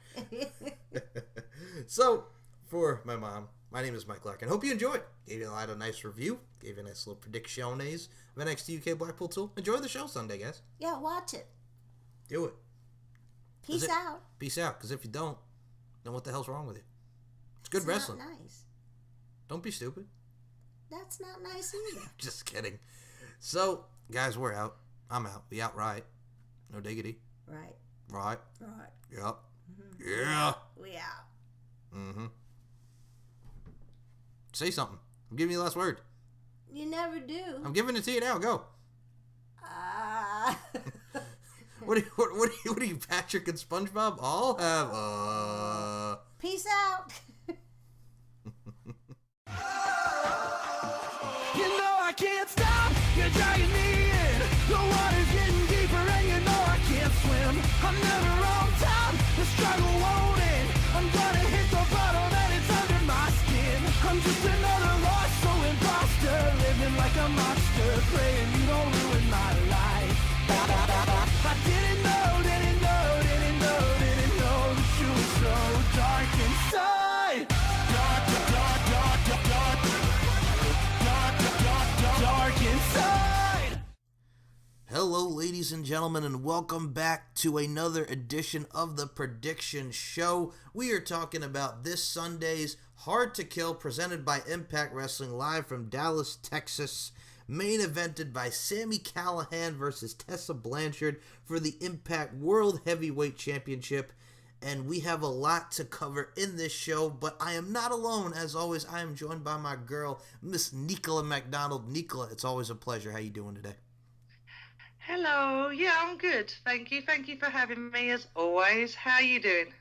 So, for my mom, my name is Mike Larkin. Hope you enjoyed. Gave you a lot of nice review. Gave you a nice little predictiones of NXT UK Blackpool 2. Enjoy the show Sunday, guys. Yeah, watch it. Do it. Peace out. Peace out, because if you don't, then what the hell's wrong with you? It's good wrestling. Not nice. Don't be stupid. That's not nice either. Just kidding. So, guys, we're out. I'm out. We out right. No diggity. Right. Right. Right. Yep. Mm-hmm. Yeah. We out. Mm-hmm. Say something. I'm giving you the last word. You never do. I'm giving it to you now. Go. What are you, Patrick and SpongeBob? I'll have Peace out. You know I can't stop. You're dragging me in. The water's getting deeper, and you know I can't swim. I'm never on top. The struggle won't end. I'm gonna hit the bottom, and it's under my skin. I'm just another lost soul imposter, living like a monster, praying you don't ruin my life. I didn't know that you were so dark inside. Dark inside. Hello, ladies and gentlemen, and welcome back to another edition of the Prediction Show. We are talking about this Sunday's Hard to Kill, presented by Impact Wrestling, live from Dallas, Texas. Main evented by Sami Callihan versus Tessa Blanchard for the Impact World Heavyweight Championship. And we have a lot to cover in this show, but I am not alone. As always, I am joined by my girl, Miss Nicola McDonald. Nicola, it's always a pleasure. How you doing today? Hello. Yeah, I'm good. Thank you. Thank you for having me as always. How are you doing?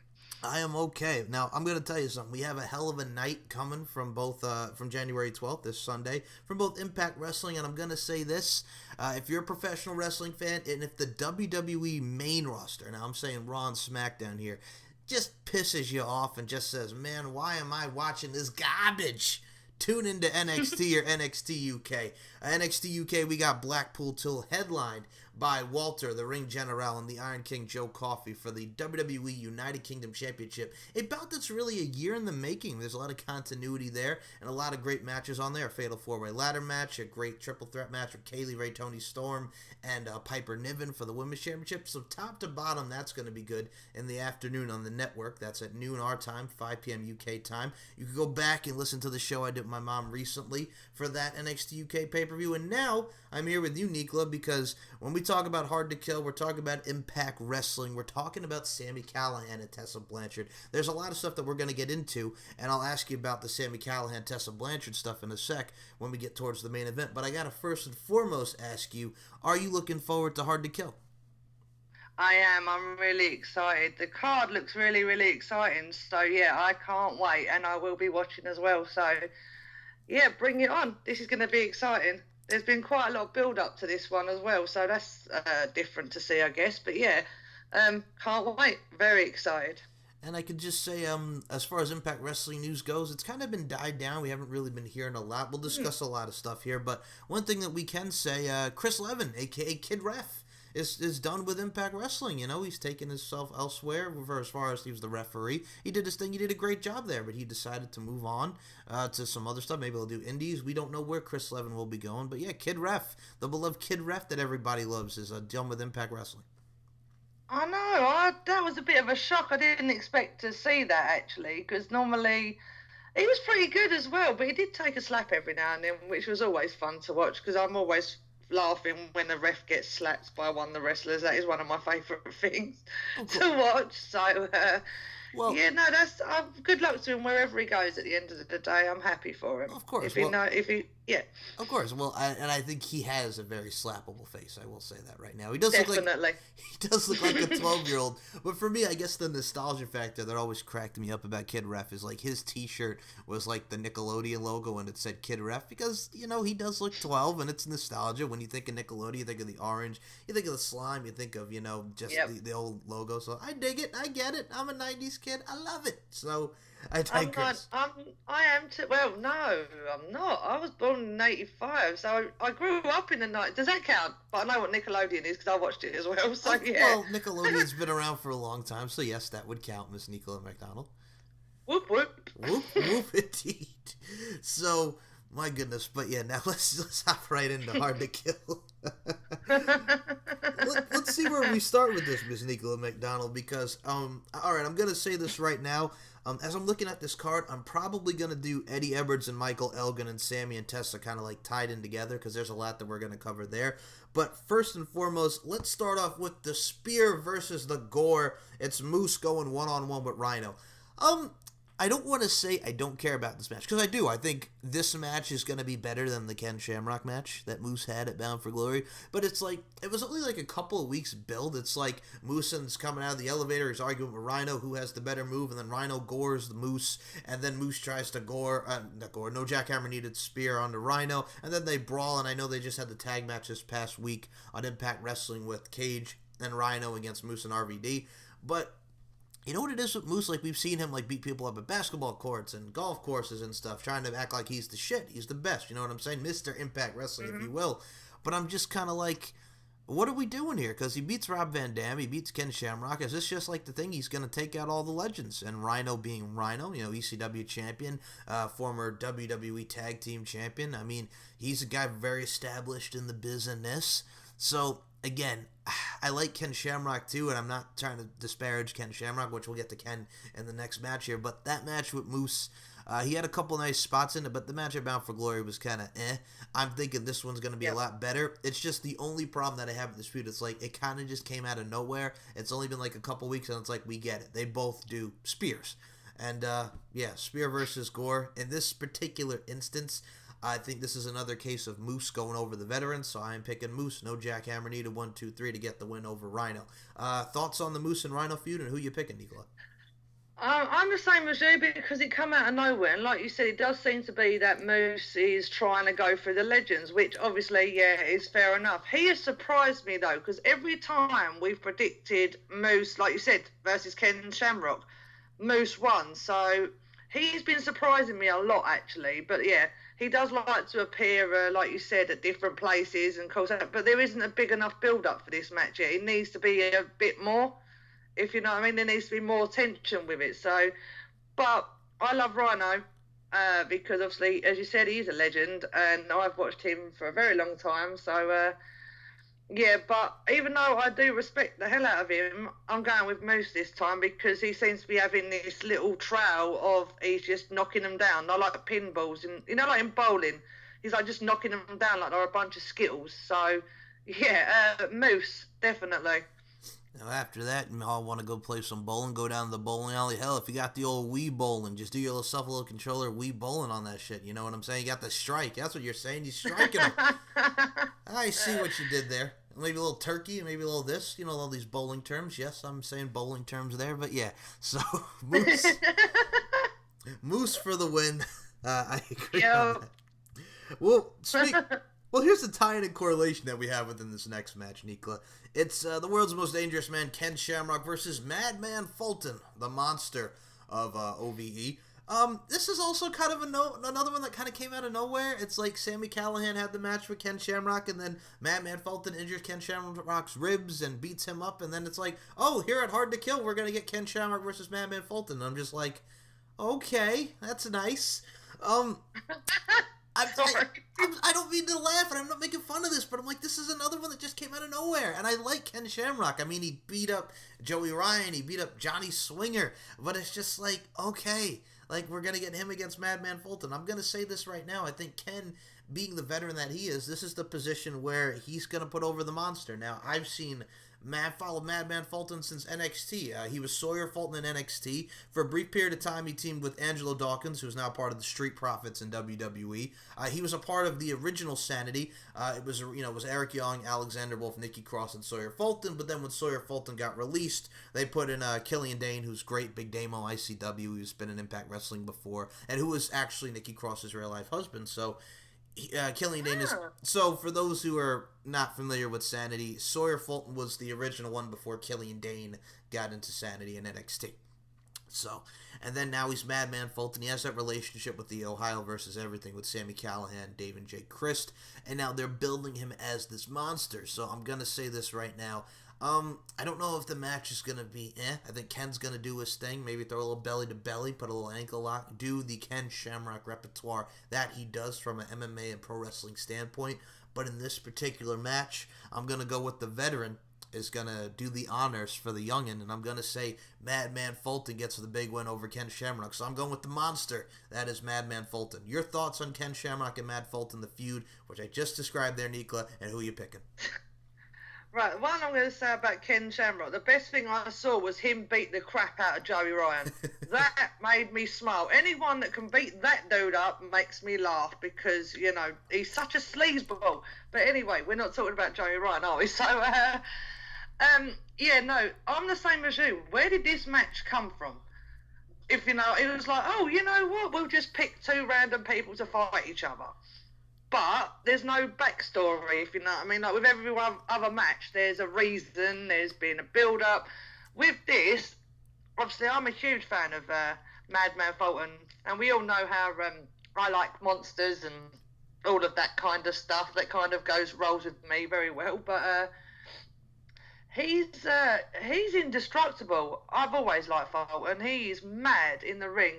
I am okay. Now, I'm going to tell you something. We have a hell of a night coming from both, from January 12th, this Sunday, from both Impact Wrestling, and I'm going to say this. If you're a professional wrestling fan, and if the WWE main roster, now I'm saying Raw and SmackDown here, just pisses you off and just says, man, why am I watching this garbage? Tune into NXT or NXT UK. NXT UK, we got Blackpool 2 headlined by Walter, the Ring General, and the Iron King Joe Coffey for the WWE United Kingdom Championship. A bout that's really a year in the making. There's a lot of continuity there and a lot of great matches on there. A fatal 4-way ladder match, a great triple threat match with Kaylee Ray, Toni Storm, and Piper Niven for the Women's Championship. So top to bottom, that's going to be good in the afternoon on the network. That's at noon our time, 5 p.m. UK time. You can go back and listen to the show I did with my mom recently for that NXT UK pay-per-view. And now I'm here with you, Nikla, because when we talk about Hard to Kill, we're talking about Impact Wrestling. We're talking about Sami Callihan and Tessa Blanchard. There's a lot of stuff that we're going to get into, and I'll ask you about the Sami Callihan, Tessa Blanchard stuff in a sec when we get towards the main event. But I got to first and foremost ask you, are you looking forward to Hard to Kill? I am. I'm really excited. The card looks really, really exciting. So, yeah, I can't wait, and I will be watching as well. So, yeah, bring it on. This is going to be exciting. There's been quite a lot of build-up to this one as well, so that's different to see, I guess. But, yeah, can't wait. Very excited. And I could just say, as far as Impact Wrestling news goes, it's kind of been died down. We haven't really been hearing a lot. We'll discuss a lot of stuff here, but one thing that we can say, Chris Levin, a.k.a. Kid Ref, is done with Impact Wrestling. You know, he's taken himself elsewhere for as far as he was the referee. He did his thing. He did a great job there, but he decided to move on to some other stuff. Maybe he'll do indies. We don't know where Chris Levin will be going. But yeah, Kid Ref, the beloved Kid Ref that everybody loves, is done with Impact Wrestling. I know. That was a bit of a shock. I didn't expect to see that, actually, because normally he was pretty good as well, but he did take a slap every now and then, which was always fun to watch, because I'm always laughing when the ref gets slapped by one of the wrestlers. That is one of my favourite things to watch. So, well, yeah, no, that's good luck to him wherever he goes. At the end of the day, I'm happy for him. Of course, Of course. Well, I think he has a very slappable face. I will say that right now. He does definitely. He does look like a 12-year-old. But for me, I guess the nostalgia factor that always cracked me up about Kid Ref is like his T-shirt was like the Nickelodeon logo and it said Kid Ref because you know he does look 12 and it's nostalgia. When you think of Nickelodeon, you think of the orange, you think of the slime, you think of just the old logo. So I dig it. I get it. I'm a '90s kid. I love it. So I digress. I am too. Well, no, I'm not. I was born in '85, so I grew up in the 90s. Does that count? But I know what Nickelodeon is because I watched it as well. So yeah. Well, Nickelodeon's been around for a long time, so yes, that would count, Miss Nicola McDonald. Whoop whoop. Whoop whoop indeed. So my goodness, but yeah, now let's hop right into Hard to Kill. Let's see where we start with this, Miss Nicola McDonald, because all right, I'm gonna say this right now. As I'm looking at this card, I'm probably going to do Eddie Edwards and Michael Elgin and Sami and Tessa kind of like tied in together because there's a lot that we're going to cover there. But first and foremost, let's start off with the Spear versus the Gore. It's Moose going one-on-one with Rhino. I don't want to say I don't care about this match, because I do. I think this match is going to be better than the Ken Shamrock match that Moose had at Bound for Glory. But it's like, it was only like a couple of weeks build. It's like Moose's coming out of the elevator, he's arguing with Rhino who has the better move, and then Rhino gores the Moose, and then Moose tries to no jackhammer needed spear onto Rhino, and then they brawl, and I know they just had the tag match this past week on Impact Wrestling with Cage and Rhino against Moose and RVD. But you know what it is with Moose? Like, we've seen him, like, beat people up at basketball courts and golf courses and stuff, trying to act like he's the shit. He's the best, you know what I'm saying? Mr. Impact Wrestling, if you will. But I'm just kind of like, what are we doing here? Because he beats Rob Van Dam, he beats Ken Shamrock. Is this just like the thing? He's going to take out all the legends. And Rhino being Rhino, you know, ECW champion, former WWE Tag Team champion. I mean, he's a guy very established in the business. So, again, I like Ken Shamrock too, and I'm not trying to disparage Ken Shamrock, which we'll get to Ken in the next match here, but that match with Moose, he had a couple nice spots in it, but the match at Bound for Glory was kind of I'm thinking this one's going to be a lot better. It's just the only problem that I have with this feud. It's like, it kind of just came out of nowhere. It's only been like a couple weeks, and it's like, we get it. They both do spears. And, Spear versus Gore. In this particular instance, I think this is another case of Moose going over the veterans, so I'm picking Moose. No jackhammer needed, 1, 2, 3 to get the win over Rhino. Thoughts on the Moose and Rhino feud, and who you picking, Nicola? I'm the same as you, because it come out of nowhere, and like you said, it does seem to be that Moose is trying to go for the legends, which obviously, is fair enough. He has surprised me, though, because every time we've predicted Moose, like you said, versus Ken Shamrock, Moose won, so he's been surprising me a lot, actually. But yeah, he does like to appear, like you said, at different places and cause that. But there isn't a big enough build-up for this match yet. It needs to be a bit more, if you know what I mean. There needs to be more tension with it. So, but I love Rhino. Because obviously, as you said, he's a legend, and I've watched him for a very long time. So, yeah, but even though I do respect the hell out of him, I'm going with Moose this time because he seems to be having this little trail of he's just knocking them down. Not like pinballs, and like in bowling, he's like just knocking them down like they're a bunch of Skittles. So, yeah, Moose definitely. Now after that, you all want to go play some bowling, go down to the bowling alley. Hell, if you got the old Wii bowling, just do yourself a little controller Wii bowling on that shit. You know what I'm saying? You got the strike. That's what you're saying. You're striking them. I see what you did there. Maybe a little turkey, maybe a little this. All these bowling terms. Yes, I'm saying bowling terms there, but yeah. So, Moose. Moose for the win. I agree on that. Well, Well, here's the tie-in and correlation that we have within this next match, Nikla. It's the world's most dangerous man, Ken Shamrock, versus Madman Fulton, the monster of OVE. This is also kind of another one that kind of came out of nowhere. It's like Sami Callihan had the match with Ken Shamrock, and then Madman Fulton injures Ken Shamrock's ribs and beats him up, and then it's like, oh, here at Hard to Kill, we're going to get Ken Shamrock versus Madman Fulton. And I'm just like, okay, that's nice. I don't mean to laugh, and I'm not making fun of this, but I'm like, this is another one that just came out of nowhere, and I like Ken Shamrock. I mean, he beat up Joey Ryan, he beat up Johnny Swinger, but it's just like, okay, like, we're going to get him against Madman Fulton. I'm going to say this right now. I think Ken, being the veteran that he is, this is the position where he's going to put over the monster. Now, I've seen followed Madman Fulton since NXT. He was Sawyer Fulton in NXT. For a brief period of time, he teamed with Angelo Dawkins, who's now part of the Street Profits in WWE. He was a part of the original Sanity. It was Eric Young, Alexander Wolf, Nikki Cross, and Sawyer Fulton. But then when Sawyer Fulton got released, they put in Killian Dane, who's great, Big Damo, ICW, who's been in Impact Wrestling before, and who was actually Nikki Cross's real-life husband. So Killian Dane is... So, for those who are not familiar with Sanity, Sawyer Fulton was the original one before Killian Dane got into Sanity in NXT. So, and then now he's Madman Fulton. He has that relationship with the Ohio versus Everything with Sami Callihan, Dave and Jake Christ, and now they're building him as this monster. So, I'm going to say this right now. I don't know if the match is going to be I think Ken's going to do his thing. Maybe throw a little belly to belly, put a little ankle lock, do the Ken Shamrock repertoire that he does from an MMA and pro wrestling standpoint. But in this particular match, I'm going to go with the veteran is going to do the honors for the youngin', and I'm going to say Madman Fulton gets the big win over Ken Shamrock. So I'm going with the monster. That is Madman Fulton. Your thoughts on Ken Shamrock and Mad Fulton, the feud, which I just described there, Nikla, and who you picking? Right, one I'm going to say about Ken Shamrock, the best thing I saw was him beat the crap out of Joey Ryan. That made me smile. Anyone that can beat that dude up makes me laugh because, he's such a sleazeball. But anyway, we're not talking about Joey Ryan, are we? So, I'm the same as you. Where did this match come from? If, it was like, oh, you know what, we'll just pick two random people to fight each other. But there's no backstory, if you know what I mean. Like with every other match, there's a reason, there's been a build-up. With this, obviously, I'm a huge fan of Madman Fulton, and we all know how I like monsters and all of that kind of stuff. That kind of rolls with me very well. But he's indestructible. I've always liked Fulton. He is mad in the ring.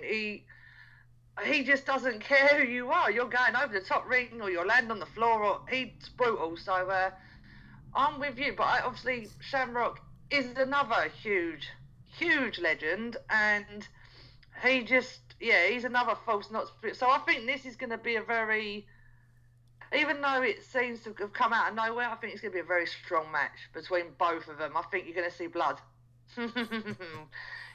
He just doesn't care who you are. You're going over the top ring or you're landing on the floor, or he's brutal. So I'm with you. But obviously Shamrock is another huge, huge legend, and he just, he's another false not spirit. So I think this is going to be a very, even though it seems to have come out of nowhere, I think it's going to be a very strong match between both of them. I think you're going to see blood.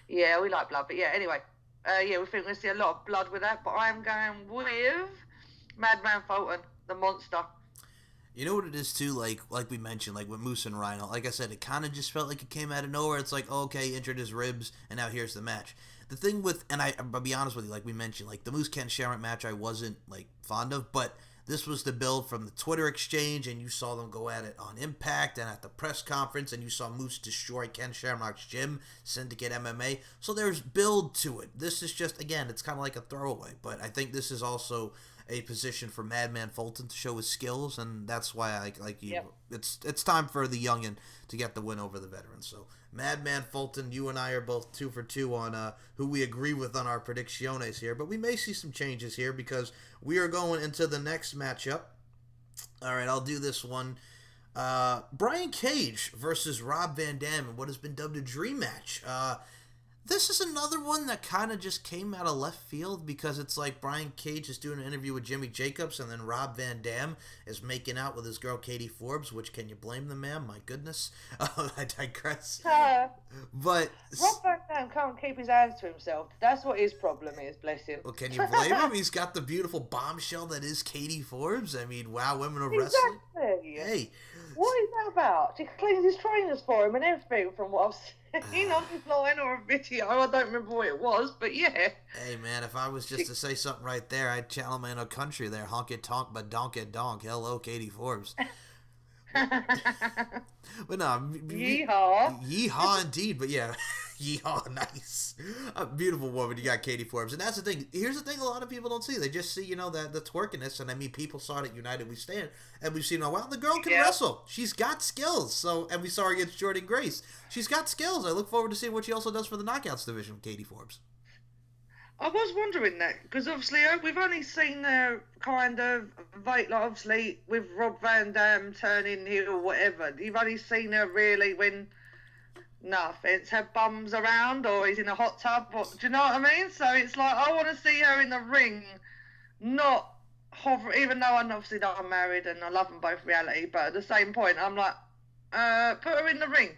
Yeah, we like blood. But yeah, anyway. We think we're going to see a lot of blood with that, but I'm going with Madman Fulton, the monster. You know what it is, too? Like we mentioned, like with Moose and Rhino, like I said, it kind of just felt like it came out of nowhere. It's like, oh, okay, he injured his ribs, and now here's the match. The thing with, and I'll be honest with you, like we mentioned, like the Moose Ken Shamrock match I wasn't, like, fond of, but this was the build from the Twitter exchange, and you saw them go at it on Impact and at the press conference, and you saw Moose destroy Ken Shamrock's gym, Syndicate MMA. So there's build to it. This is just, again, it's kind of like a throwaway, but I think this is also a position for Madman Fulton to show his skills, and that's why I like you. Yep. It's time for the youngin to get the win over the veteran. So Madman Fulton, you and I are both 2 for 2 on who we agree with on our predicciones here, but we may see some changes here because we are going into the next matchup. All right, I'll do this one. Brian Cage versus Rob Van Dam in what has been dubbed a dream match. This is another one that kind of just came out of left field because it's like Brian Cage is doing an interview with Jimmy Jacobs, and then Rob Van Dam is making out with his girl Katie Forbes, which, can you blame the man? My goodness. I digress. But Rob Van Dam can't keep his hands to himself. That's what his problem is, bless him. Well, can you blame him? He's got the beautiful bombshell that is Katie Forbes. I mean, wow, women of wrestling. Exactly. Hey. What is that about? She cleans his trainers for him and everything from what I've seen online or a video. I don't remember what it was, but yeah. Hey, man, if I was just to say something right there, I'd channel my inner country there. Honk it tonk, but donk it donk. Hello, Katie Forbes. But no, yeehaw. Yeehaw indeed, but yeah, yeehaw, nice. A beautiful woman, you got Katie Forbes. And that's the thing, here's the thing a lot of people don't see. They just see, the twerkiness, and I mean, people saw it at United We Stand, and we've seen, wow, the girl can wrestle. She's got skills. So, and we saw her against Jordan Grace. She's got skills. I look forward to seeing what she also does for the Knockouts division with Katie Forbes. I was wondering that, because obviously we've only seen her kind of, like obviously with Rob Van Dam turning heel or whatever, you've only seen her really when, no offence, her bum's around or he's in a hot tub, or, do you know what I mean? So it's like, I want to see her in the ring, not hover, even though I'm obviously not married and I love them both reality, but at the same point, I'm like, put her in the ring.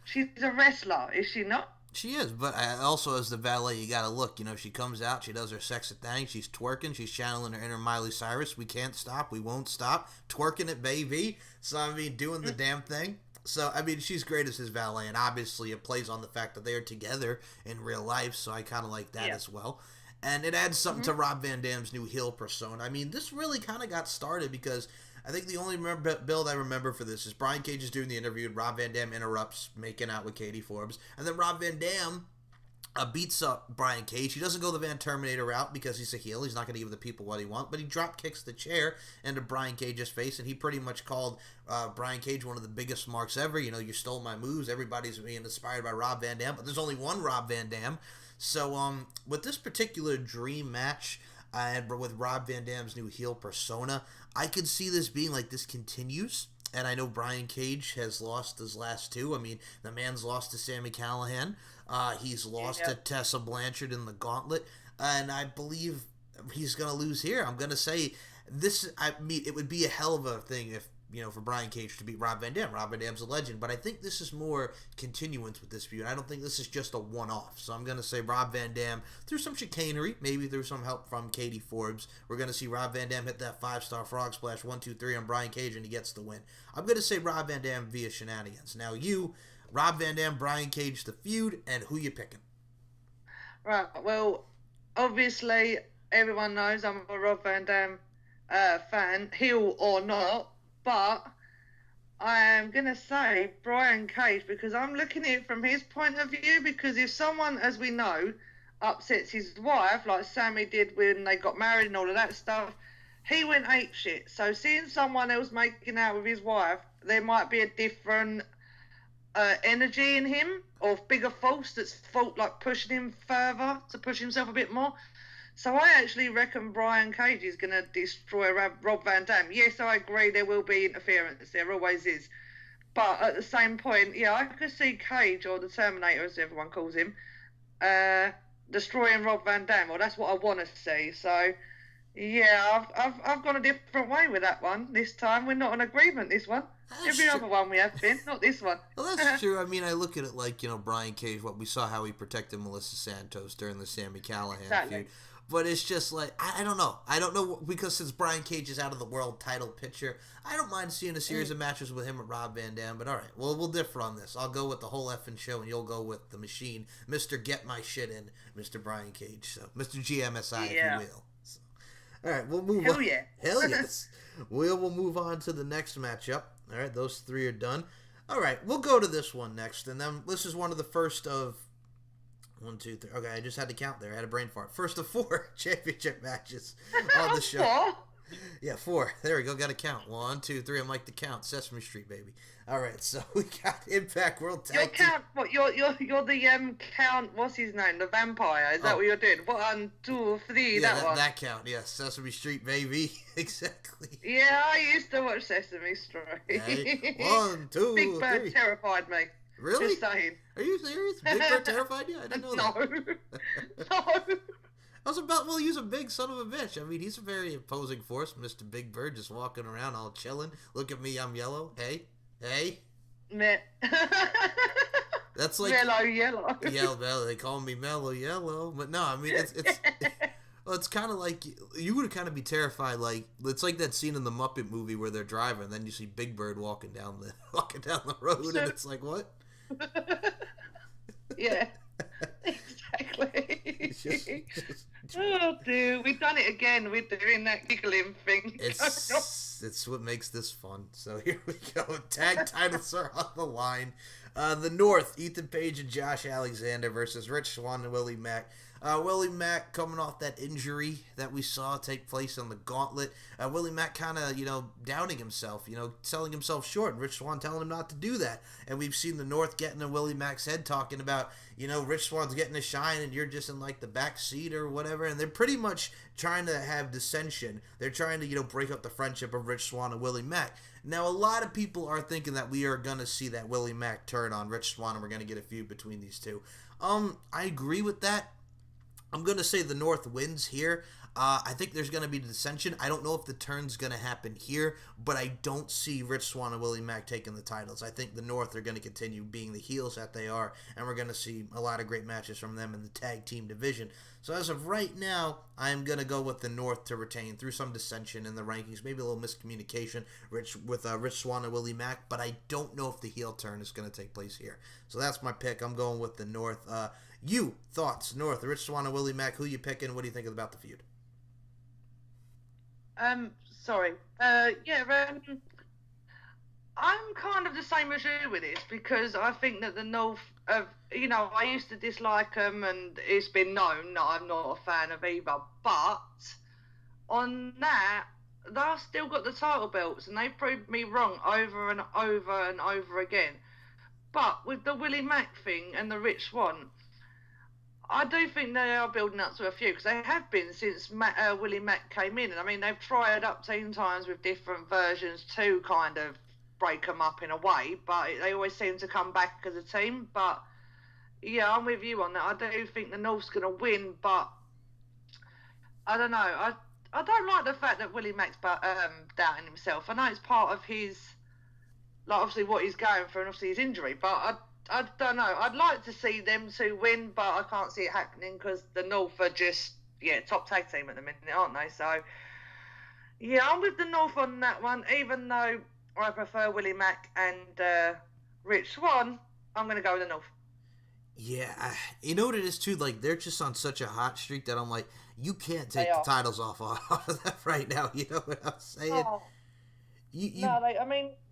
She's a wrestler, is she not? She is, but also as the valet, you gotta look. She comes out, she does her sexy thing, she's twerking, she's channeling her inner Miley Cyrus. We can't stop, we won't stop. Twerking it, baby. So, I mean, doing the damn thing. So, I mean, she's great as his valet, and obviously it plays on the fact that they are together in real life, so I kind of like that as well. And it adds something to Rob Van Dam's new heel persona. I mean, this really kind of got started because I think the only build I remember for this is Brian Cage is doing the interview, and Rob Van Dam interrupts, making out with Katie Forbes. And then Rob Van Dam beats up Brian Cage. He doesn't go the Van Terminator route because he's a heel. He's not going to give the people what he wants. But he drop kicks the chair into Brian Cage's face, and he pretty much called Brian Cage one of the biggest marks ever. You stole my moves. Everybody's being inspired by Rob Van Dam, but there's only one Rob Van Dam. So with this particular dream match, and with Rob Van Dam's new heel persona, I could see this being like this continues. And I know Brian Cage has lost his last two. I mean, the man's lost to Sami Callihan. He's lost to Tessa Blanchard in the Gauntlet. And I believe he's going to lose here. I'm going to say this, it would be a hell of a thing if, for Brian Cage to beat Rob Van Dam. Rob Van Dam's a legend, but I think this is more continuance with this feud. I don't think this is just a one-off. So I'm going to say Rob Van Dam, through some chicanery, maybe through some help from Katie Forbes, we're going to see Rob Van Dam hit that 5-star frog splash 1, 2, 3 on Brian Cage, and he gets the win. I'm going to say Rob Van Dam via shenanigans. Now Rob Van Dam, Brian Cage, the feud, and who you picking? Right, well, obviously, everyone knows I'm a Rob Van Dam fan, heel or not. But I am going to say Brian Cage because I'm looking at it from his point of view, because if someone, as we know, upsets his wife, like Sammy did when they got married and all of that stuff, he went apeshit. So seeing someone else making out with his wife, there might be a different energy in him, or bigger force that's like pushing him further to push himself a bit more. So I actually reckon Brian Cage is going to destroy Rob Van Dam. Yes, I agree, there will be interference. There always is. But at the same point, I could see Cage, or the Terminator, as everyone calls him, destroying Rob Van Dam. Well, that's what I want to see. So, I've gone a different way with that one this time. We're not in agreement this one. Every other one we have been, not this one. Well, that's true. I mean, I look at it like, Brian Cage, what we saw how he protected Melissa Santos during the Sami Callihan feud. But it's just like, I don't know. I don't know, because since Brian Cage is out of the world title picture, I don't mind seeing a series of matches with him and Rob Van Dam. But all right, well, we'll differ on this. I'll go with the whole effing show, and you'll go with the machine. Mr. Get My Shit In, Mr. Brian Cage. So, Mr. GMSI, if you will. So, All right, we'll move Hell on. yeah. Hell yes. We'll move on to the next matchup. All right, those three are done. All right, we'll go to this one next, and then this is one of the first of 1, 2, 3. Okay, I just had to count there. I had a brain fart. First of 4 championship matches on the show. What? Yeah, 4. There we go. Got to count. 1, 2, 3. I'm like the count. Sesame Street, baby. All right, so we got Impact World Tag Team. Count. What? You're the count. What's his name? The vampire. Is that what you're doing? 1, 2, 3. Yeah, that one. that count. Yeah, Sesame Street, baby. Exactly. Yeah, I used to watch Sesame Street. Hey, 1, 2, Big Bird 3. terrified me. Really? Just saying. Are you serious? Big Bird terrified you? I didn't know that. No. I was about, well, he's a big son of a bitch. I mean, he's a very imposing force, Mr. Big Bird, just walking around all chilling. Look at me, I'm yellow. Hey. Meh. That's like Mellow yellow. Mellow. They call me Mellow Yellow, but no, I mean it's kind of like you would kind of be terrified. Like it's like that scene in the Muppet movie where they're driving, and then you see Big Bird walking down the road, and it's like what? Yeah. Exactly. It's Oh, dude, we've done it again. We're doing that giggling thing. It's what makes this fun. So here we go. Tag titles are on the line. The North, Ethan Page and Josh Alexander versus Rich Swann and Willie Mack. Willie Mack coming off that injury that we saw take place on the Gauntlet. Willie Mack kind of, doubting himself, selling himself short. And Rich Swann telling him not to do that. And we've seen the North getting in Willie Mack's head talking about, Rich Swann's getting a shine and you're just in like the back seat or whatever. And they're pretty much trying to have dissension. They're trying to, break up the friendship of Rich Swann and Willie Mack. Now, a lot of people are thinking that we are going to see that Willie Mack turn on Rich Swann and we're going to get a feud between these two. I agree with that. I'm going to say the North wins here. I think there's going to be dissension. I don't know if the turn's going to happen here, but I don't see Rich Swann and Willie Mack taking the titles. I think the North are going to continue being the heels that they are, and we're going to see a lot of great matches from them in the tag team division. So as of right now, I'm going to go with the North to retain through some dissension in the rankings, maybe a little miscommunication with Rich Swann and Willie Mack, but I don't know if the heel turn is going to take place here. So that's my pick. I'm going with the North. Thoughts, North, Rich Swann and Willie Mack, who you picking? What do you think about the feud? Sorry. I'm kind of the same as you with this because I think that the North, I used to dislike them and it's been known that I'm not a fan of either. But on that, they've still got the title belts and they proved me wrong over and over and over again. But with the Willie Mack thing and the Rich Swann, I do think they are building up to a few because they have been since Willie Mack came in. And I mean, they've tried up 10 times with different versions to kind of break them up in a way, but they always seem to come back as a team. But yeah, I'm with you on that. I do think the North's going to win, but I don't know. I don't like the fact that Willie Mack's doubting himself. I know it's part of his, like obviously what he's going through and obviously his injury, but I don't know. I'd like to see them two win, but I can't see it happening because the North are just, top tag team at the minute, aren't they? So, yeah, I'm with the North on that one. Even though I prefer Willie Mack and Rich Swann, I'm going to go with the North. Yeah, you know what it is, too? Like, they're just on such a hot streak that I'm like, you can't take the titles off of them right now. You know what I'm saying? Oh. No,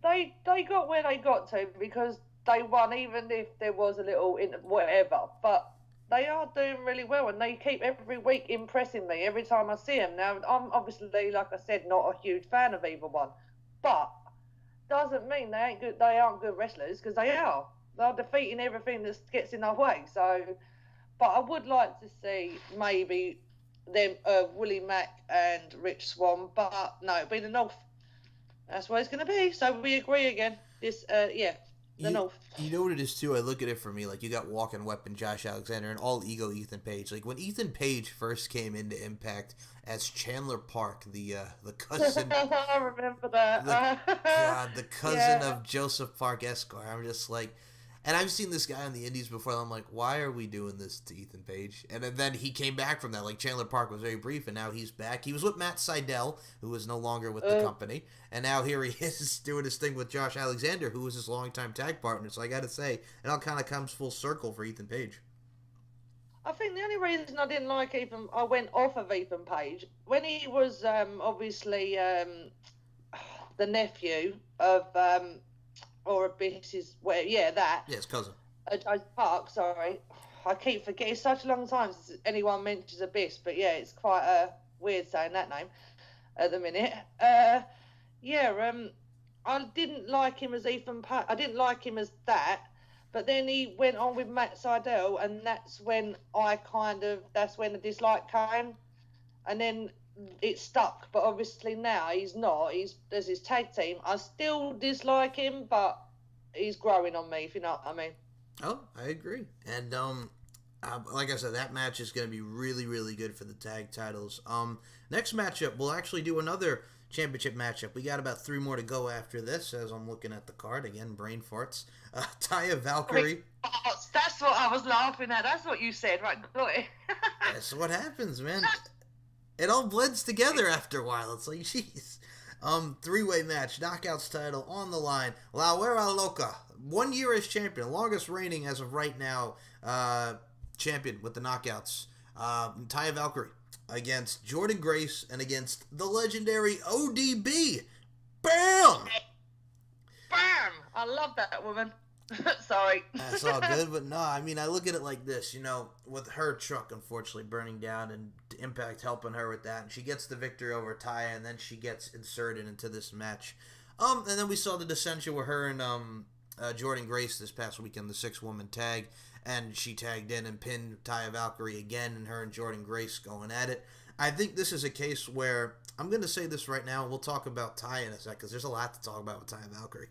they got where they got to because they won, even if there was a little whatever. But they are doing really well, and they keep every week impressing me every time I see them. Now, I'm obviously, like I said, not a huge fan of either one, but doesn't mean they ain't good. They aren't good wrestlers because they are. They're defeating everything that gets in their way. So, but I would like to see maybe them, Willie Mack and Rich Swann. But no, it'll be the North. That's what it's going to be. So we agree again. The North. You know what it is, too? I look at it for me, like, you got walking weapon Josh Alexander and all ego Ethan Page. Like, when Ethan Page first came into Impact as Chandler Park, the cousin... I remember that. The cousin of Joseph Park Esquire. I'm just like... And I've seen this guy on the indies before, and I'm like, why are we doing this to Ethan Page? And then he came back from that. Like, Chandler Park was very brief, and now he's back. He was with Matt Sydal, who is no longer with the company. And now here he is doing his thing with Josh Alexander, who was his longtime tag partner. So I got to say, it all kind of comes full circle for Ethan Page. I think the only reason I didn't like Ethan, I went off of Ethan Page when he was obviously the nephew of or Abyss's, well, yeah, that. Yeah, his cousin. Joseph Park, sorry. I keep forgetting. It's such a long time since anyone mentions Abyss, but yeah, it's quite weird saying that name at the minute. I didn't like him as Ethan Page. I didn't like him as that. But then he went on with Matt Sydal, and that's when the dislike came. And then it stuck. But obviously now he's not. There's his tag team. I still dislike him, but he's growing on me, if you know what I mean. Oh, I agree. And, like I said, that match is going to be really, really good for the tag titles. Next matchup, we'll actually do another championship matchup. We got about 3 more to go after this, as I'm looking at the card. Again, brain farts. Taya Valkyrie. That's what I was laughing at. That's what you said, right? That's what happens, man. It all blends together after a while. It's like, jeez. 3-way match, knockouts title on the line. La Guerra Loca, 1 year as champion, longest reigning as of right now, champion with the knockouts. Taya Valkyrie against Jordynne Grace and against the legendary ODB. Bam! Bam! I love that woman. Sorry. That's all good, but no, I mean, I look at it like this, with her truck unfortunately burning down and Impact helping her with that, and she gets the victory over Taya, and then she gets inserted into this match. And then we saw the dissension with her and Jordynne Grace this past weekend, the 6-woman tag, and she tagged in and pinned Taya Valkyrie again, and her and Jordynne Grace going at it. I think this is a case where, I'm going to say this right now, and we'll talk about Taya in a second, because there's a lot to talk about with Taya Valkyrie.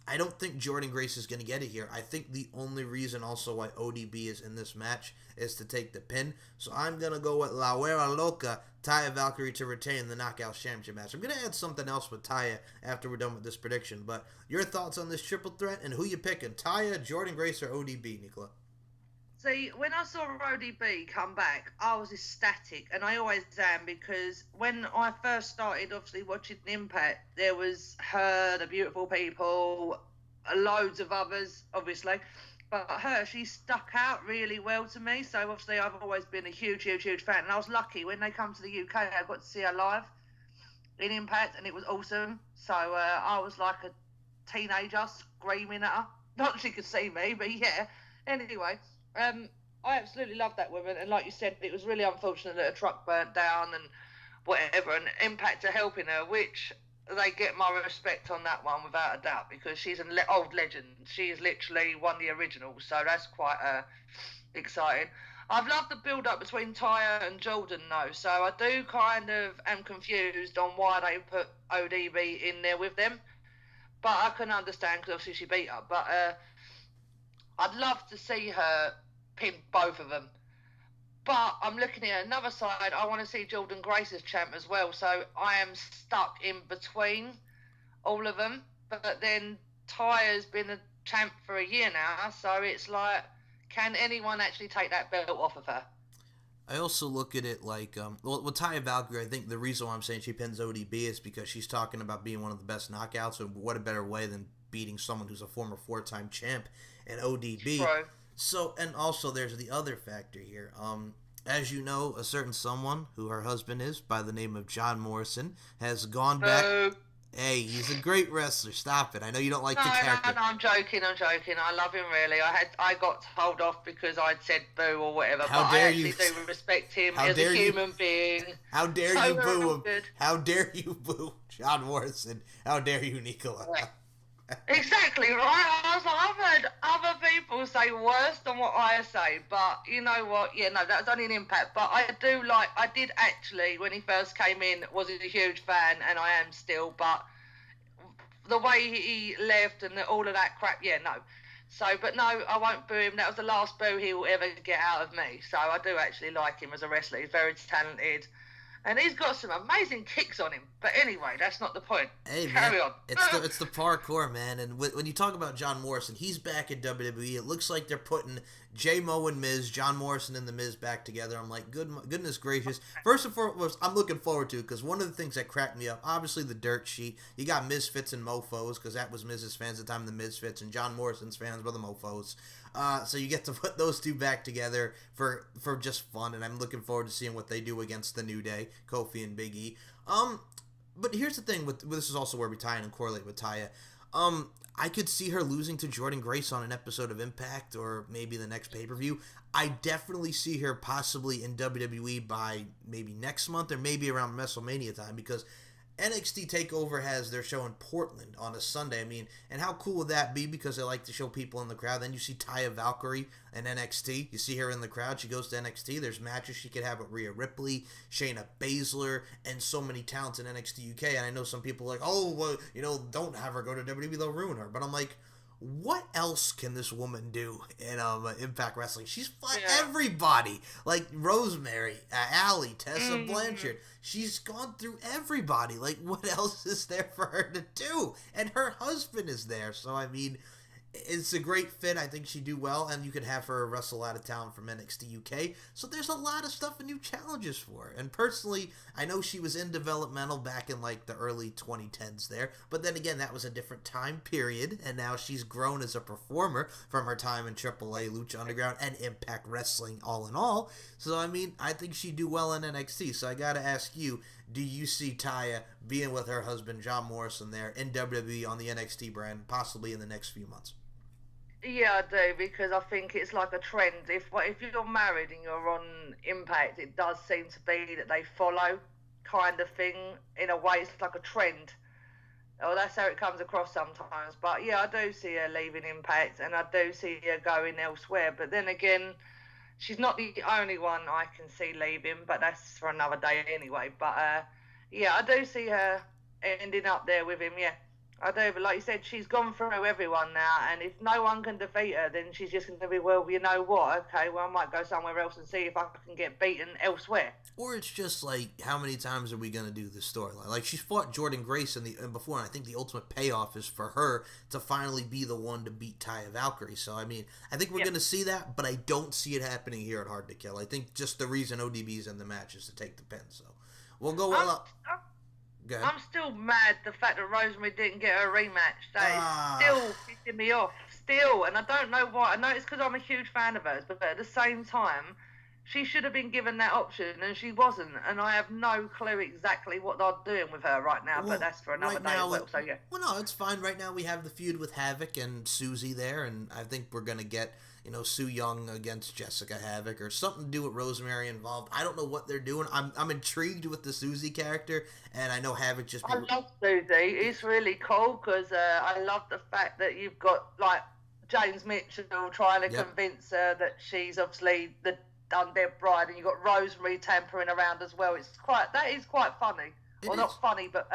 I don't think Jordynne Grace is going to get it here. I think the only reason also why ODB is in this match is to take the pin. So I'm going to go with La Guerra Loca, Taya Valkyrie to retain the Knockouts Championship match. I'm going to add something else with Taya after we're done with this prediction. But your thoughts on this triple threat and who you picking? Taya, Jordynne Grace, or ODB, Nicola? See, when I saw ODB come back, I was ecstatic, and I always am, because when I first started, obviously, watching Impact, there was her, the Beautiful People, loads of others, obviously, but her, she stuck out really well to me, so obviously I've always been a huge, huge, huge fan, and I was lucky when they come to the UK, I got to see her live in Impact, and it was awesome, so I was like a teenager screaming at her, not that she could see me, but yeah, anyway. I absolutely love that woman, and like you said, it was really unfortunate that her truck burnt down and whatever, and Impact are helping her, which they get my respect on that one without a doubt, because she's an old legend. She is literally one of the originals, so that's quite exciting. I've loved the build-up between Taya and Jordan, though, so I do kind of am confused on why they put ODB in there with them, but I can understand, because obviously she beat her, but I'd love to see her pin both of them. But I'm looking at another side. I want to see Jordynne Grace as champ as well. So I am stuck in between all of them. But then Taya's been a champ for a year now. So it's like, can anyone actually take that belt off of her? I also look at it like, with Taya Valkyrie, I think the reason why I'm saying she pins ODB is because she's talking about being one of the best knockouts. So what a better way than beating someone who's a former 4-time champ and ODB. True. So, and also there's the other factor here. As you know, a certain someone who her husband is by the name of John Morrison has gone back. Hey, he's a great wrestler. Stop it. I know you don't like the character. No, I'm joking. I love him really. I got told off because I'd said boo or whatever. How dare I actually do respect him as a human being. How dare you boo him? How dare you boo John Morrison? How dare you, Nicola? Yeah. Exactly, right? I was like, I've heard other people say worse than what I say, but you know what? Yeah, no, that was only an Impact. But I did actually, when he first came in, was a huge fan, and I am still, but the way he left and all of that crap, yeah, no. So, but no, I won't boo him. That was the last boo he will ever get out of me. So I do actually like him as a wrestler. He's very talented. And he's got some amazing kicks on him. But anyway, that's not the point. Hey, Carry man, on. It's the parkour, man. And when you talk about John Morrison, he's back in WWE. It looks like they're putting J-Mo and Miz, John Morrison and the Miz back together. I'm like, goodness gracious. First and foremost, I'm looking forward to it because one of the things that cracked me up, obviously the dirt sheet. You got Misfits and Mofos because that was Miz's fans at the time, the Misfits, and John Morrison's fans were the Mofos. So you get to put those two back together for just fun, and I'm looking forward to seeing what they do against the New Day, Kofi and Big E. But here's the thing, this is also where we tie in and correlate with Taya. I could see her losing to Jordynne Grace on an episode of Impact or maybe the next pay-per-view. I definitely see her possibly in WWE by maybe next month or maybe around WrestleMania time because NXT TakeOver has their show in Portland on a Sunday. I mean, and how cool would that be? Because they like to show people in the crowd. Then you see Taya Valkyrie in NXT. You see her in the crowd. She goes to NXT. There's matches she could have with Rhea Ripley, Shayna Baszler, and so many talents in NXT UK. And I know some people are like, oh, well, don't have her go to WWE. They'll ruin her. But I'm like, what else can this woman do in Impact Wrestling? She's fought everybody. Like Rosemary, Allie, Tessa Blanchard. She's gone through everybody. Like, what else is there for her to do? And her husband is there. So, I mean, it's a great fit. I think she'd do well. And you could have her wrestle out of town from NXT UK. So there's a lot of stuff and new challenges for her. And personally, I know she was in developmental back in like the early 2010s there. But then again, that was a different time period. And now she's grown as a performer from her time in AAA, Lucha Underground, and Impact Wrestling all in all. So, I mean, I think she'd do well in NXT. So I got to ask you, do you see Taya being with her husband, John Morrison, there in WWE on the NXT brand, possibly in the next few months? Yeah, I do, because I think it's like a trend. If you're married and you're on Impact, it does seem to be that they follow kind of thing. In a way, it's like a trend. Oh, that's how it comes across sometimes. But yeah, I do see her leaving Impact, and I do see her going elsewhere. But then again, she's not the only one I can see leaving, but that's for another day anyway. But yeah, I do see her ending up there with him, yeah. I do, but like you said, she's gone through everyone now, and if no one can defeat her, then she's just going to be, well, you know what, okay, well, I might go somewhere else and see if I can get beaten elsewhere. Or it's just like, how many times are we going to do this storyline? Like, she's fought Jordynne Grace before, and I think the ultimate payoff is for her to finally be the one to beat Taya Valkyrie. So, I mean, I think we're going to see that, but I don't see it happening here at Hard to Kill. I think just the reason ODB's in the match is to take the pin, so we'll go well up. I'm still mad the fact that Rosemary didn't get her rematch. That is still pissing me off. Still, and I don't know why. I know it's because I'm a huge fan of hers, but at the same time, she should have been given that option, and she wasn't. And I have no clue exactly what they're doing with her right now, but that's for another day as well, so yeah. Well, no, it's fine. Right now we have the feud with Havoc and Susie there, and I think we're going to get, Su Young against Jessica Havoc or something to do with Rosemary involved. I don't know what they're doing. I'm intrigued with the Susie character, and I know Havoc just... I love Susie. It's really cool because I love the fact that you've got, like, James Mitchell trying to convince her that she's obviously the undead bride, and you've got Rosemary tampering around as well. That is quite funny. Not funny, but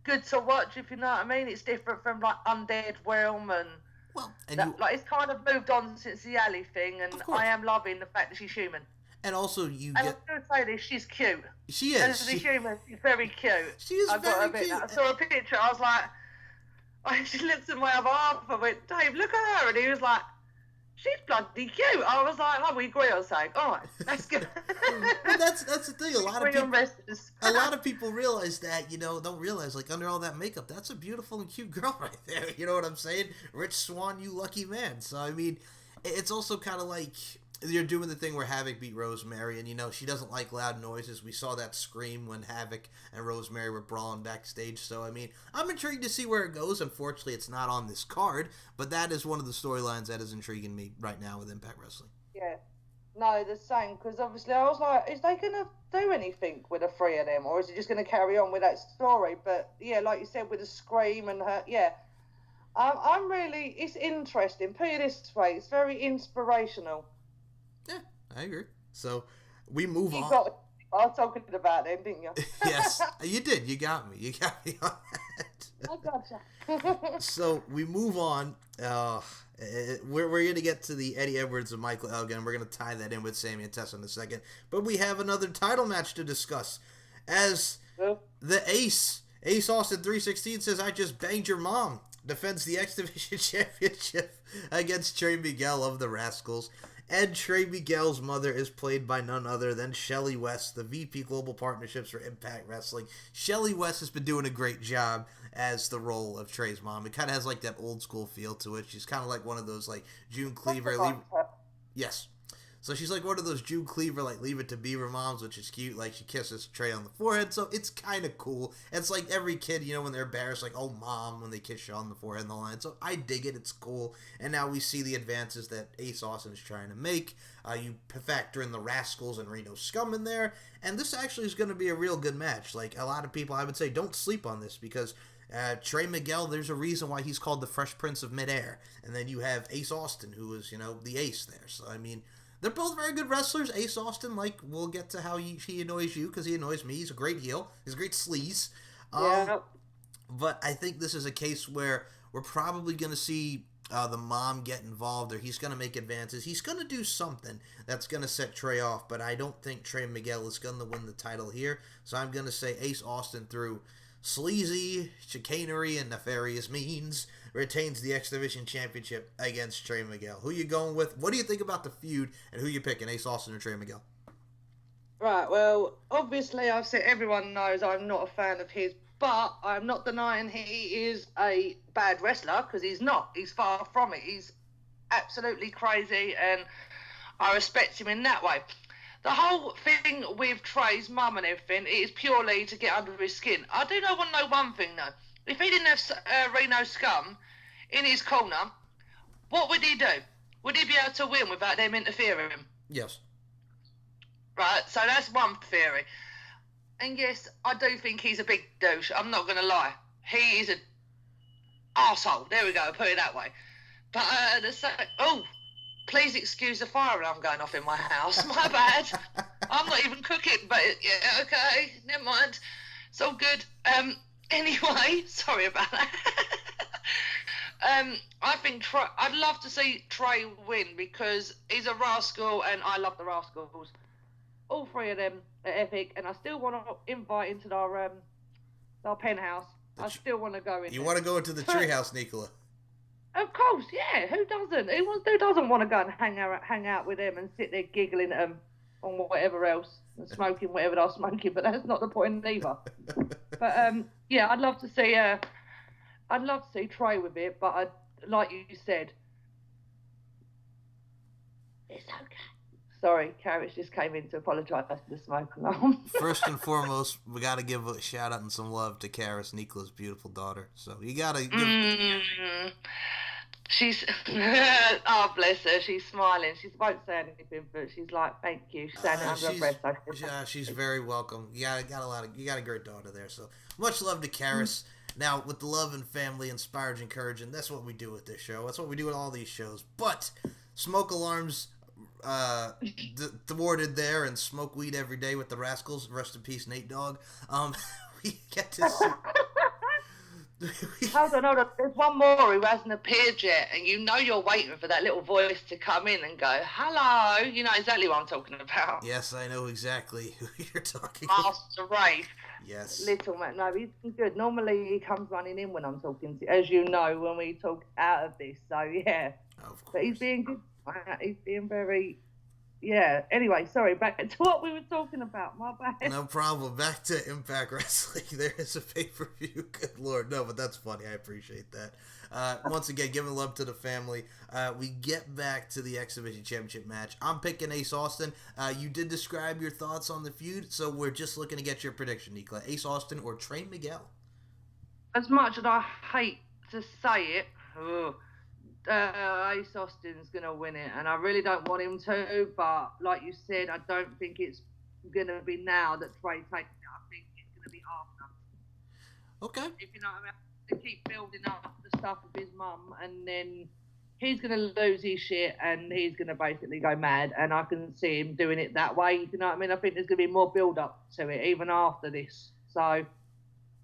good to watch, if you know what I mean. It's different from, like, Undead Realm and... Well, and like it's kind of moved on since the alley thing, and I am loving the fact that she's human. And also, I'm going to say this: she's cute. She is. As a human, she's very cute. She is very cute. I saw a picture. I was like, she looked at my other half. I went, Dave, look at her, and he was like, she's bloody cute. I was like, oh, we agree on something. All right, that's good. But that's the thing. A lot of people realize that, don't realize, like, under all that makeup, that's a beautiful and cute girl right there. You know what I'm saying? Rich Swann, you lucky man. So, I mean, it's also kind of like you're doing the thing where Havoc beat Rosemary, and, she doesn't like loud noises. We saw that scream when Havoc and Rosemary were brawling backstage. So, I mean, I'm intrigued to see where it goes. Unfortunately, it's not on this card, but that is one of the storylines that is intriguing me right now with Impact Wrestling. Yeah. No, the same, because obviously I was like, is they going to do anything with the three of them, or is it just going to carry on with that story? But, yeah, like you said, with the scream and her, yeah. I'm really, it's interesting. Put it this way, it's very inspirational. Yeah, I agree. So, we move on. I was talking about them, didn't you? Yes, you did. You got me. You got me on that. I gotcha. So, we move on. We're going to get to the Eddie Edwards and Michael Elgin. We're going to tie that in with Sammy and Tessa in a second. But we have another title match to discuss. As the Ace Austin 316 says, I just banged your mom. defends the X Division Championship against Trey Miguel of the Rascals. And Trey Miguel's mother is played by none other than Shelly West, the VP Global Partnerships for Impact Wrestling. Shelly West has been doing a great job as the role of Trey's mom. It kind of has like that old school feel to it. She's kind of like one of those like June Cleaver. Yes. So she's like one of those June Cleaver, like Leave It to Beaver moms, which is cute. Like she kisses Trey on the forehead, so it's kind of cool. And it's like every kid, you know, when they're embarrassed, like, oh, mom, when they kiss you on the forehead and the line. So I dig it. It's cool. And now we see the advances that Ace Austin is trying to make. You factor in the Rascals and Reno Scum in there. And this actually is going to be a real good match. Like, a lot of people, I would say, don't sleep on this because Trey Miguel, there's a reason why he's called the Fresh Prince of Midair. And then you have Ace Austin, who is, you know, the ace there. So, I mean, they're both very good wrestlers. Ace Austin, like, we'll get to how he annoys you because he annoys me. He's a great heel. He's a great sleaze. Yeah. But I think this is a case where we're probably going to see the mom get involved, or he's going to make advances. He's going to do something that's going to set Trey off, but I don't think Trey Miguel is going to win the title here. So I'm going to say Ace Austin through sleazy, chicanery, and nefarious means retains the X Division Championship against Trey Miguel. Who you going with? What do you think about the feud, and who you picking, Ace Austin or Trey Miguel? Right, well, obviously I've said everyone knows I'm not a fan of his, but I'm not denying he is a bad wrestler, because he's not. He's far from it. He's absolutely crazy, and I respect him in that way. The whole thing with Trey's mum and everything is purely to get under his skin. I do want to know one thing, though. If he didn't have Reno Scum in his corner, what would he do? Would he be able to win without them interfering? Yes. Right, so that's one theory. And yes, I do think he's a big douche. I'm not going to lie. He is an arsehole. There we go, put it that way. But please excuse the fire alarm going off in my house. My bad. I'm not even cooking, but yeah, okay, never mind. It's all good. Anyway, sorry about that. I think I'd love to see Trey win because he's a rascal and I love the Rascals. All three of them are epic, and I still want to invite into our penthouse. I still want to go in. You want to go into the treehouse, Nicola? Of course, yeah. Who doesn't? Who doesn't want to go and hang out with them and sit there giggling at them on whatever else and smoking whatever they're smoking? But that's not the point either. But yeah, I'd love to see Trey with it. But like you said, it's okay. Sorry, Carrots just came in to apologise for the smoke alarm. First and foremost, we got to give a shout out and some love to Carrots, Nicola's beautiful daughter. So you got to give... She's, oh bless her, she's smiling. She won't say anything, but she's like, "Thank you." She's saying it under her breath. She's very welcome. You got a great daughter there. So much love to Karis. Now with the love and family, inspired, encouraging. That's what we do with this show. That's what we do with all these shows. But smoke alarms thwarted there, and smoke weed every day with the Rascals. Rest in peace, Nate Dogg. We get to see. Hold on. There's one more who hasn't appeared yet, and you know you're waiting for that little voice to come in and go, "Hello." You know exactly what I'm talking about. Yes, I know exactly who you're talking about. Master Rafe. Yes. Little man. No, he's good. Normally he comes running in when I'm talking to, as you know, when we talk out of this. So yeah. Of course. But he's being good. He's being very. Yeah. Anyway, sorry. Back to what we were talking about. My bad. No problem. Back to Impact Wrestling. There is a pay-per-view. Good Lord. No, but that's funny. I appreciate that. Once again, giving love to the family. We get back to the X Division Championship match. I'm picking Ace Austin. You did describe your thoughts on the feud, so we're just looking to get your prediction, Nicola. Ace Austin or Trey Miguel? As much as I hate to say it, Ace Austin's going to win it, and I really don't want him to, but like you said, I don't think it's going to be now that Trey takes it. I think it's going to be after. Okay. If you know what I mean, to keep building up the stuff with his mum, and then he's going to lose his shit, and he's going to basically go mad, and I can see him doing it that way. You know what I mean? I think there's going to be more build-up to it, even after this. So,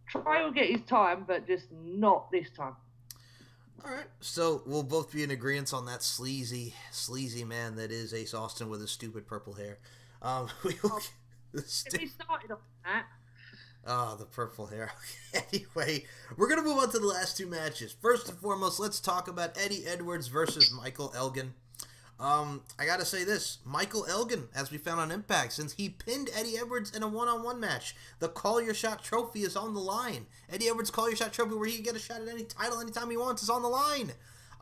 Trey will get his time, but just not this time. All right, so we'll both be in agreement on that sleazy man that is Ace Austin with his stupid purple hair. If we started on that, Oh, the purple hair. Anyway, we're going to move on to the last two matches. First and foremost, let's talk about Eddie Edwards versus Michael Elgin. I gotta say this, Michael Elgin, as we found on Impact, since he pinned Eddie Edwards in a one-on-one match, the Call Your Shot trophy is on the line. Eddie Edwards' Call Your Shot trophy, where he can get a shot at any title anytime he wants, is on the line.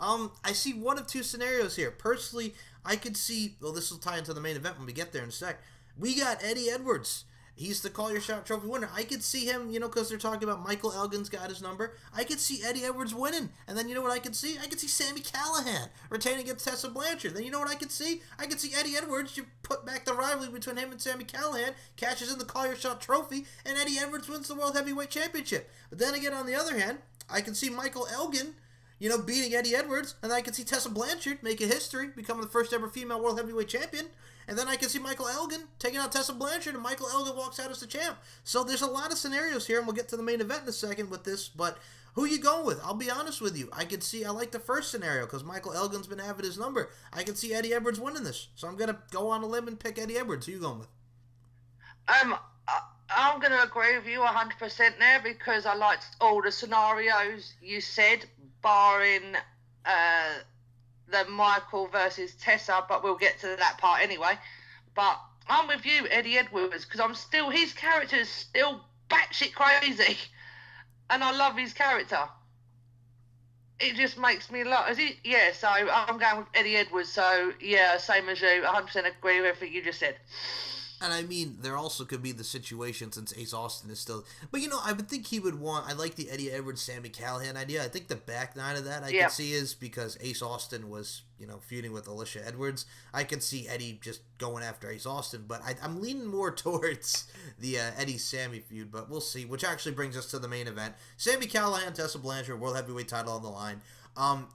I see one of two scenarios here. Personally, I could see, well, this will tie into the main event when we get there in a sec. We got Eddie Edwards. He's the Call Your Shot trophy winner. I could see him, because they're talking about Michael Elgin's got his number. I could see Eddie Edwards winning. And then you know what I could see? I could see Sami Callihan retaining against Tessa Blanchard. Then you know what I could see? I could see Eddie Edwards, you put back the rivalry between him and Sami Callihan, cashes in the Call Your Shot trophy, and Eddie Edwards wins the World Heavyweight Championship. But then again, on the other hand, I can see Michael Elgin, beating Eddie Edwards, and I can see Tessa Blanchard making history, becoming the first ever female World Heavyweight Champion. And then I can see Michael Elgin taking out Tessa Blanchard, and Michael Elgin walks out as the champ. So there's a lot of scenarios here, and we'll get to the main event in a second with this. But who are you going with? I'll be honest with you. I like the first scenario because Michael Elgin's been having his number. I can see Eddie Edwards winning this. So I'm going to go on a limb and pick Eddie Edwards. Who are you going with? I'm going to agree with you 100% there because I liked all the scenarios you said, barring the Michael versus Tessa, but we'll get to that part anyway. But I'm with you, Eddie Edwards, because his character is still batshit crazy, and I love his character. It just makes me laugh. So I'm going with Eddie Edwards. So yeah, same as you, 100% agree with everything you just said. And I mean, there also could be the situation since Ace Austin is still... But, I would think he would want... I like the Eddie Edwards, Sami Callihan idea. I think the back nine of that I could see is because Ace Austin was, feuding with Alicia Edwards. I could see Eddie just going after Ace Austin. But I'm leaning more towards the Eddie-Sami feud, but we'll see. Which actually brings us to the main event. Sami Callihan, Tessa Blanchard, World Heavyweight title on the line. I'm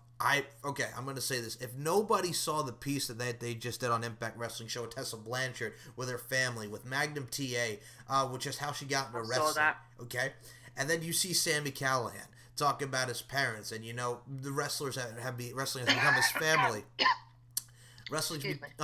going to say this. If nobody saw the piece that they just did on Impact Wrestling show with Tessa Blanchard with her family, with Magnum TA, which is how she got into wrestling. Saw that. Okay? And then you see Sami Callihan talking about his parents, and the wrestlers wrestling has become his family.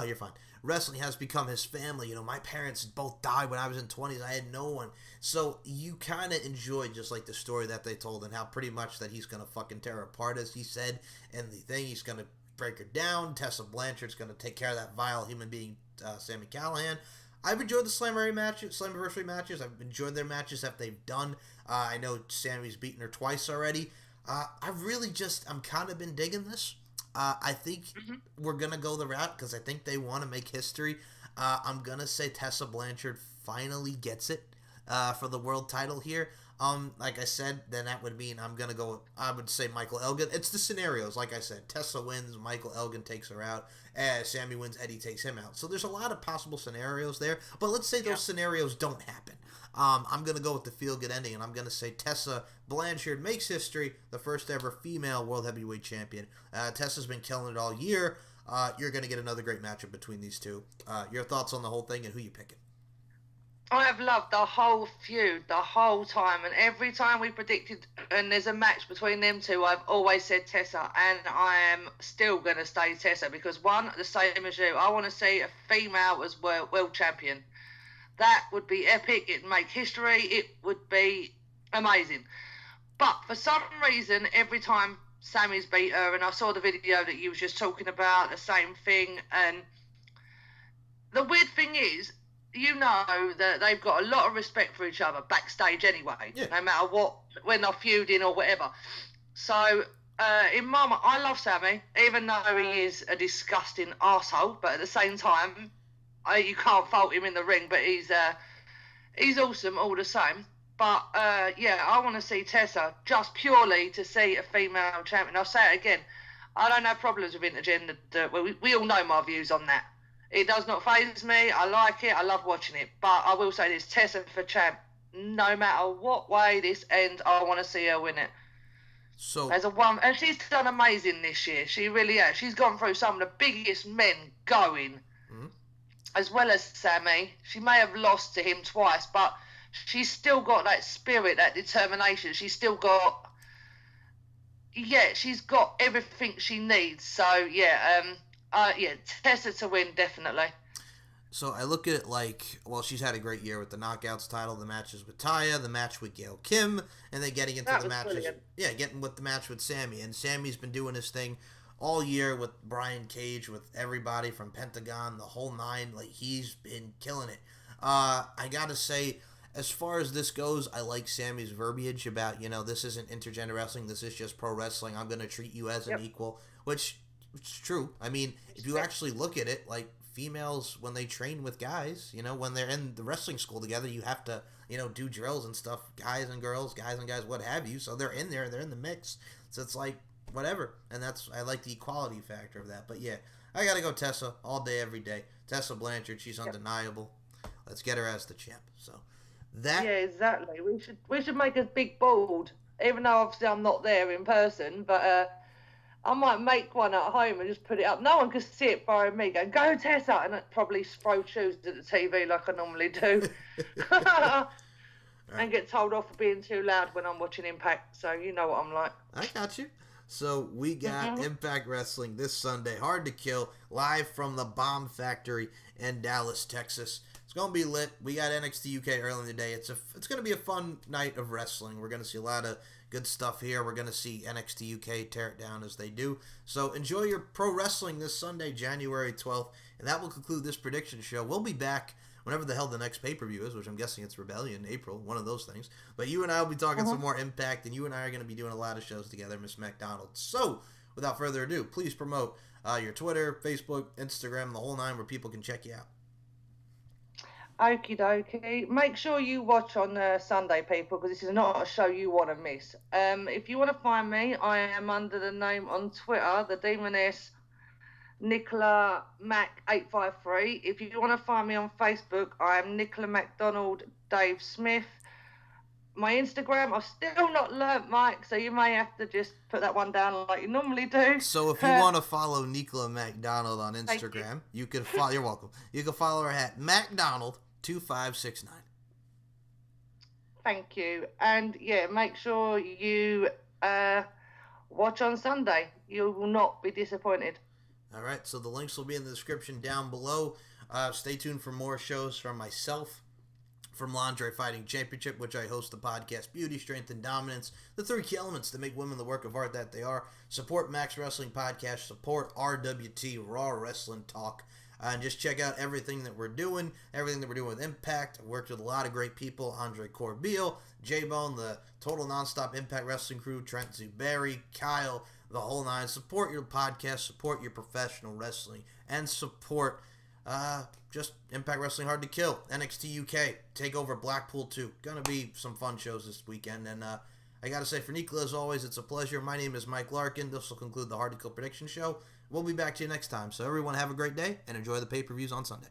You're fine. Wrestling has become his family. My parents both died when I was in 20s. I had no one. So you kind of enjoyed just like the story that they told and how pretty much that he's going to fucking tear her apart, as he said. And the thing, he's going to break her down. Tessa Blanchard's going to take care of that vile human being, Sami Callihan. I've enjoyed the Slammiversary matches. I've enjoyed their matches that they've done. I know Sammy's beaten her twice already. I'm kind of been digging this. I think we're going to go the route because I think they want to make history. I'm going to say Tessa Blanchard finally gets it for the world title here. Like I said, then that would mean I would say Michael Elgin. It's the scenarios, like I said. Tessa wins, Michael Elgin takes her out. Sammy wins, Eddie takes him out. So there's a lot of possible scenarios there. But let's say those scenarios don't happen. I'm going to go with the feel-good ending, and I'm going to say Tessa Blanchard makes history, the first ever female World Heavyweight Champion. Tessa's been killing it all year. You're going to get another great matchup between these two. Your thoughts on the whole thing and who you picking? I have loved the whole feud, the whole time, and every time we predicted and there's a match between them two, I've always said Tessa, and I am still going to stay Tessa because, one, the same as you, I want to see a female as world champion. That would be epic. It'd make history. It would be amazing. But for some reason, every time Sammy's beat her, and I saw the video that you was just talking about, the same thing, and the weird thing is, that they've got a lot of respect for each other backstage anyway, no matter what, when they're feuding or whatever. So, in my mind, I love Sammy, even though he is a disgusting arsehole, but at the same time, you can't fault him in the ring, but he's awesome all the same. But, I want to see Tessa just purely to see a female champion. I'll say it again. I don't have problems with intergender. We all know my views on that. It does not faze me. I like it. I love watching it. But I will say this, Tessa for champ. No matter what way this ends, I want to see her win it. So, and she's done amazing this year. She really has. She's gone through some of the biggest men going. As well as Sammy. She may have lost to him twice, but she's still got that spirit, that determination. She's still got... she's got everything she needs. So, Tessa to win, definitely. So I look at it like, well, she's had a great year with the Knockouts title, the matches with Taya, the match with Gail Kim, and then getting into the matches. Brilliant. Yeah, getting with the match with Sammy. And Sammy's been doing his thing all year with Brian Cage, with everybody from Pentagon, the whole nine. Like, he's been killing it. I gotta say, as far as this goes, I like Sammy's verbiage about, this isn't intergender wrestling, this is just pro wrestling. I'm gonna treat you as an equal, which is true. I mean, if you actually look at it, like, females, when they train with guys, when they're in the wrestling school together, you have to, do drills and stuff, guys and guys, what have you. So they're in there, they're in the mix. So it's like, whatever. And I like the equality factor of that. But yeah, I got to go Tessa all day, every day. Tessa Blanchard, she's undeniable. Let's get her as the champ. So that. Yeah, exactly. We should make a big board, even though obviously I'm not there in person, but I might make one at home and just put it up. No one can see it by me. Go Tessa, and I'd probably throw shoes at the TV like I normally do, and get told off for being too loud when I'm watching Impact. So you know what I'm like. I got you. So we got Impact Wrestling this Sunday, Hard to Kill, live from the Bomb Factory in Dallas, Texas. It's gonna be lit. We got NXT UK early in the day. It's gonna be a fun night of wrestling. We're gonna see a lot of good stuff here. We're going to see NXT UK tear it down as they do. So enjoy your pro wrestling this Sunday, January 12th. And that will conclude this prediction show. We'll be back whenever the hell the next pay-per-view is, which I'm guessing it's Rebellion, April, one of those things. But you and I will be talking some more Impact, and you and I are going to be doing a lot of shows together, Miss McDonald. So without further ado, please promote your Twitter, Facebook, Instagram, the whole nine, where people can check you out. Okie dokie. Make sure you watch on Sunday, people, because this is not a show you want to miss. If you want to find me, I am under the name on Twitter, the Demoness Nicola Mac 853. If you want to find me on Facebook, I am Nicola MacDonald Dave Smith. My Instagram, I've still not learnt, Mike, so you may have to just put that one down like you normally do. So if you want to follow Nicola MacDonald on Instagram, you can follow. You're welcome. You can follow her at MacDonald2569. Thank you, and yeah, make sure you watch on Sunday. You will not be disappointed. All right, so the links will be in the description down below. Stay tuned for more shows from myself. From Lingerie Fighting Championship, which I host the podcast Beauty, Strength, and Dominance, the three key elements that make women the work of art that they are. Support Max Wrestling Podcast, support RWT, Raw Wrestling Talk, and just check out everything that we're doing with Impact. I've worked with a lot of great people, Andre Corbeil, J-Bone, the Total Nonstop Impact Wrestling crew, Trent Zuberi, Kyle, the whole nine. Support your podcast, support your professional wrestling, and support just Impact Wrestling Hard to Kill, NXT UK, Takeover Blackpool 2. Gonna be some fun shows this weekend. And I gotta say, for Nicola, as always, it's a pleasure. My name is Mike Larkin. This will conclude the Hard to Kill prediction show. We'll be back to you next time. So everyone have a great day and enjoy the pay-per-views on Sunday.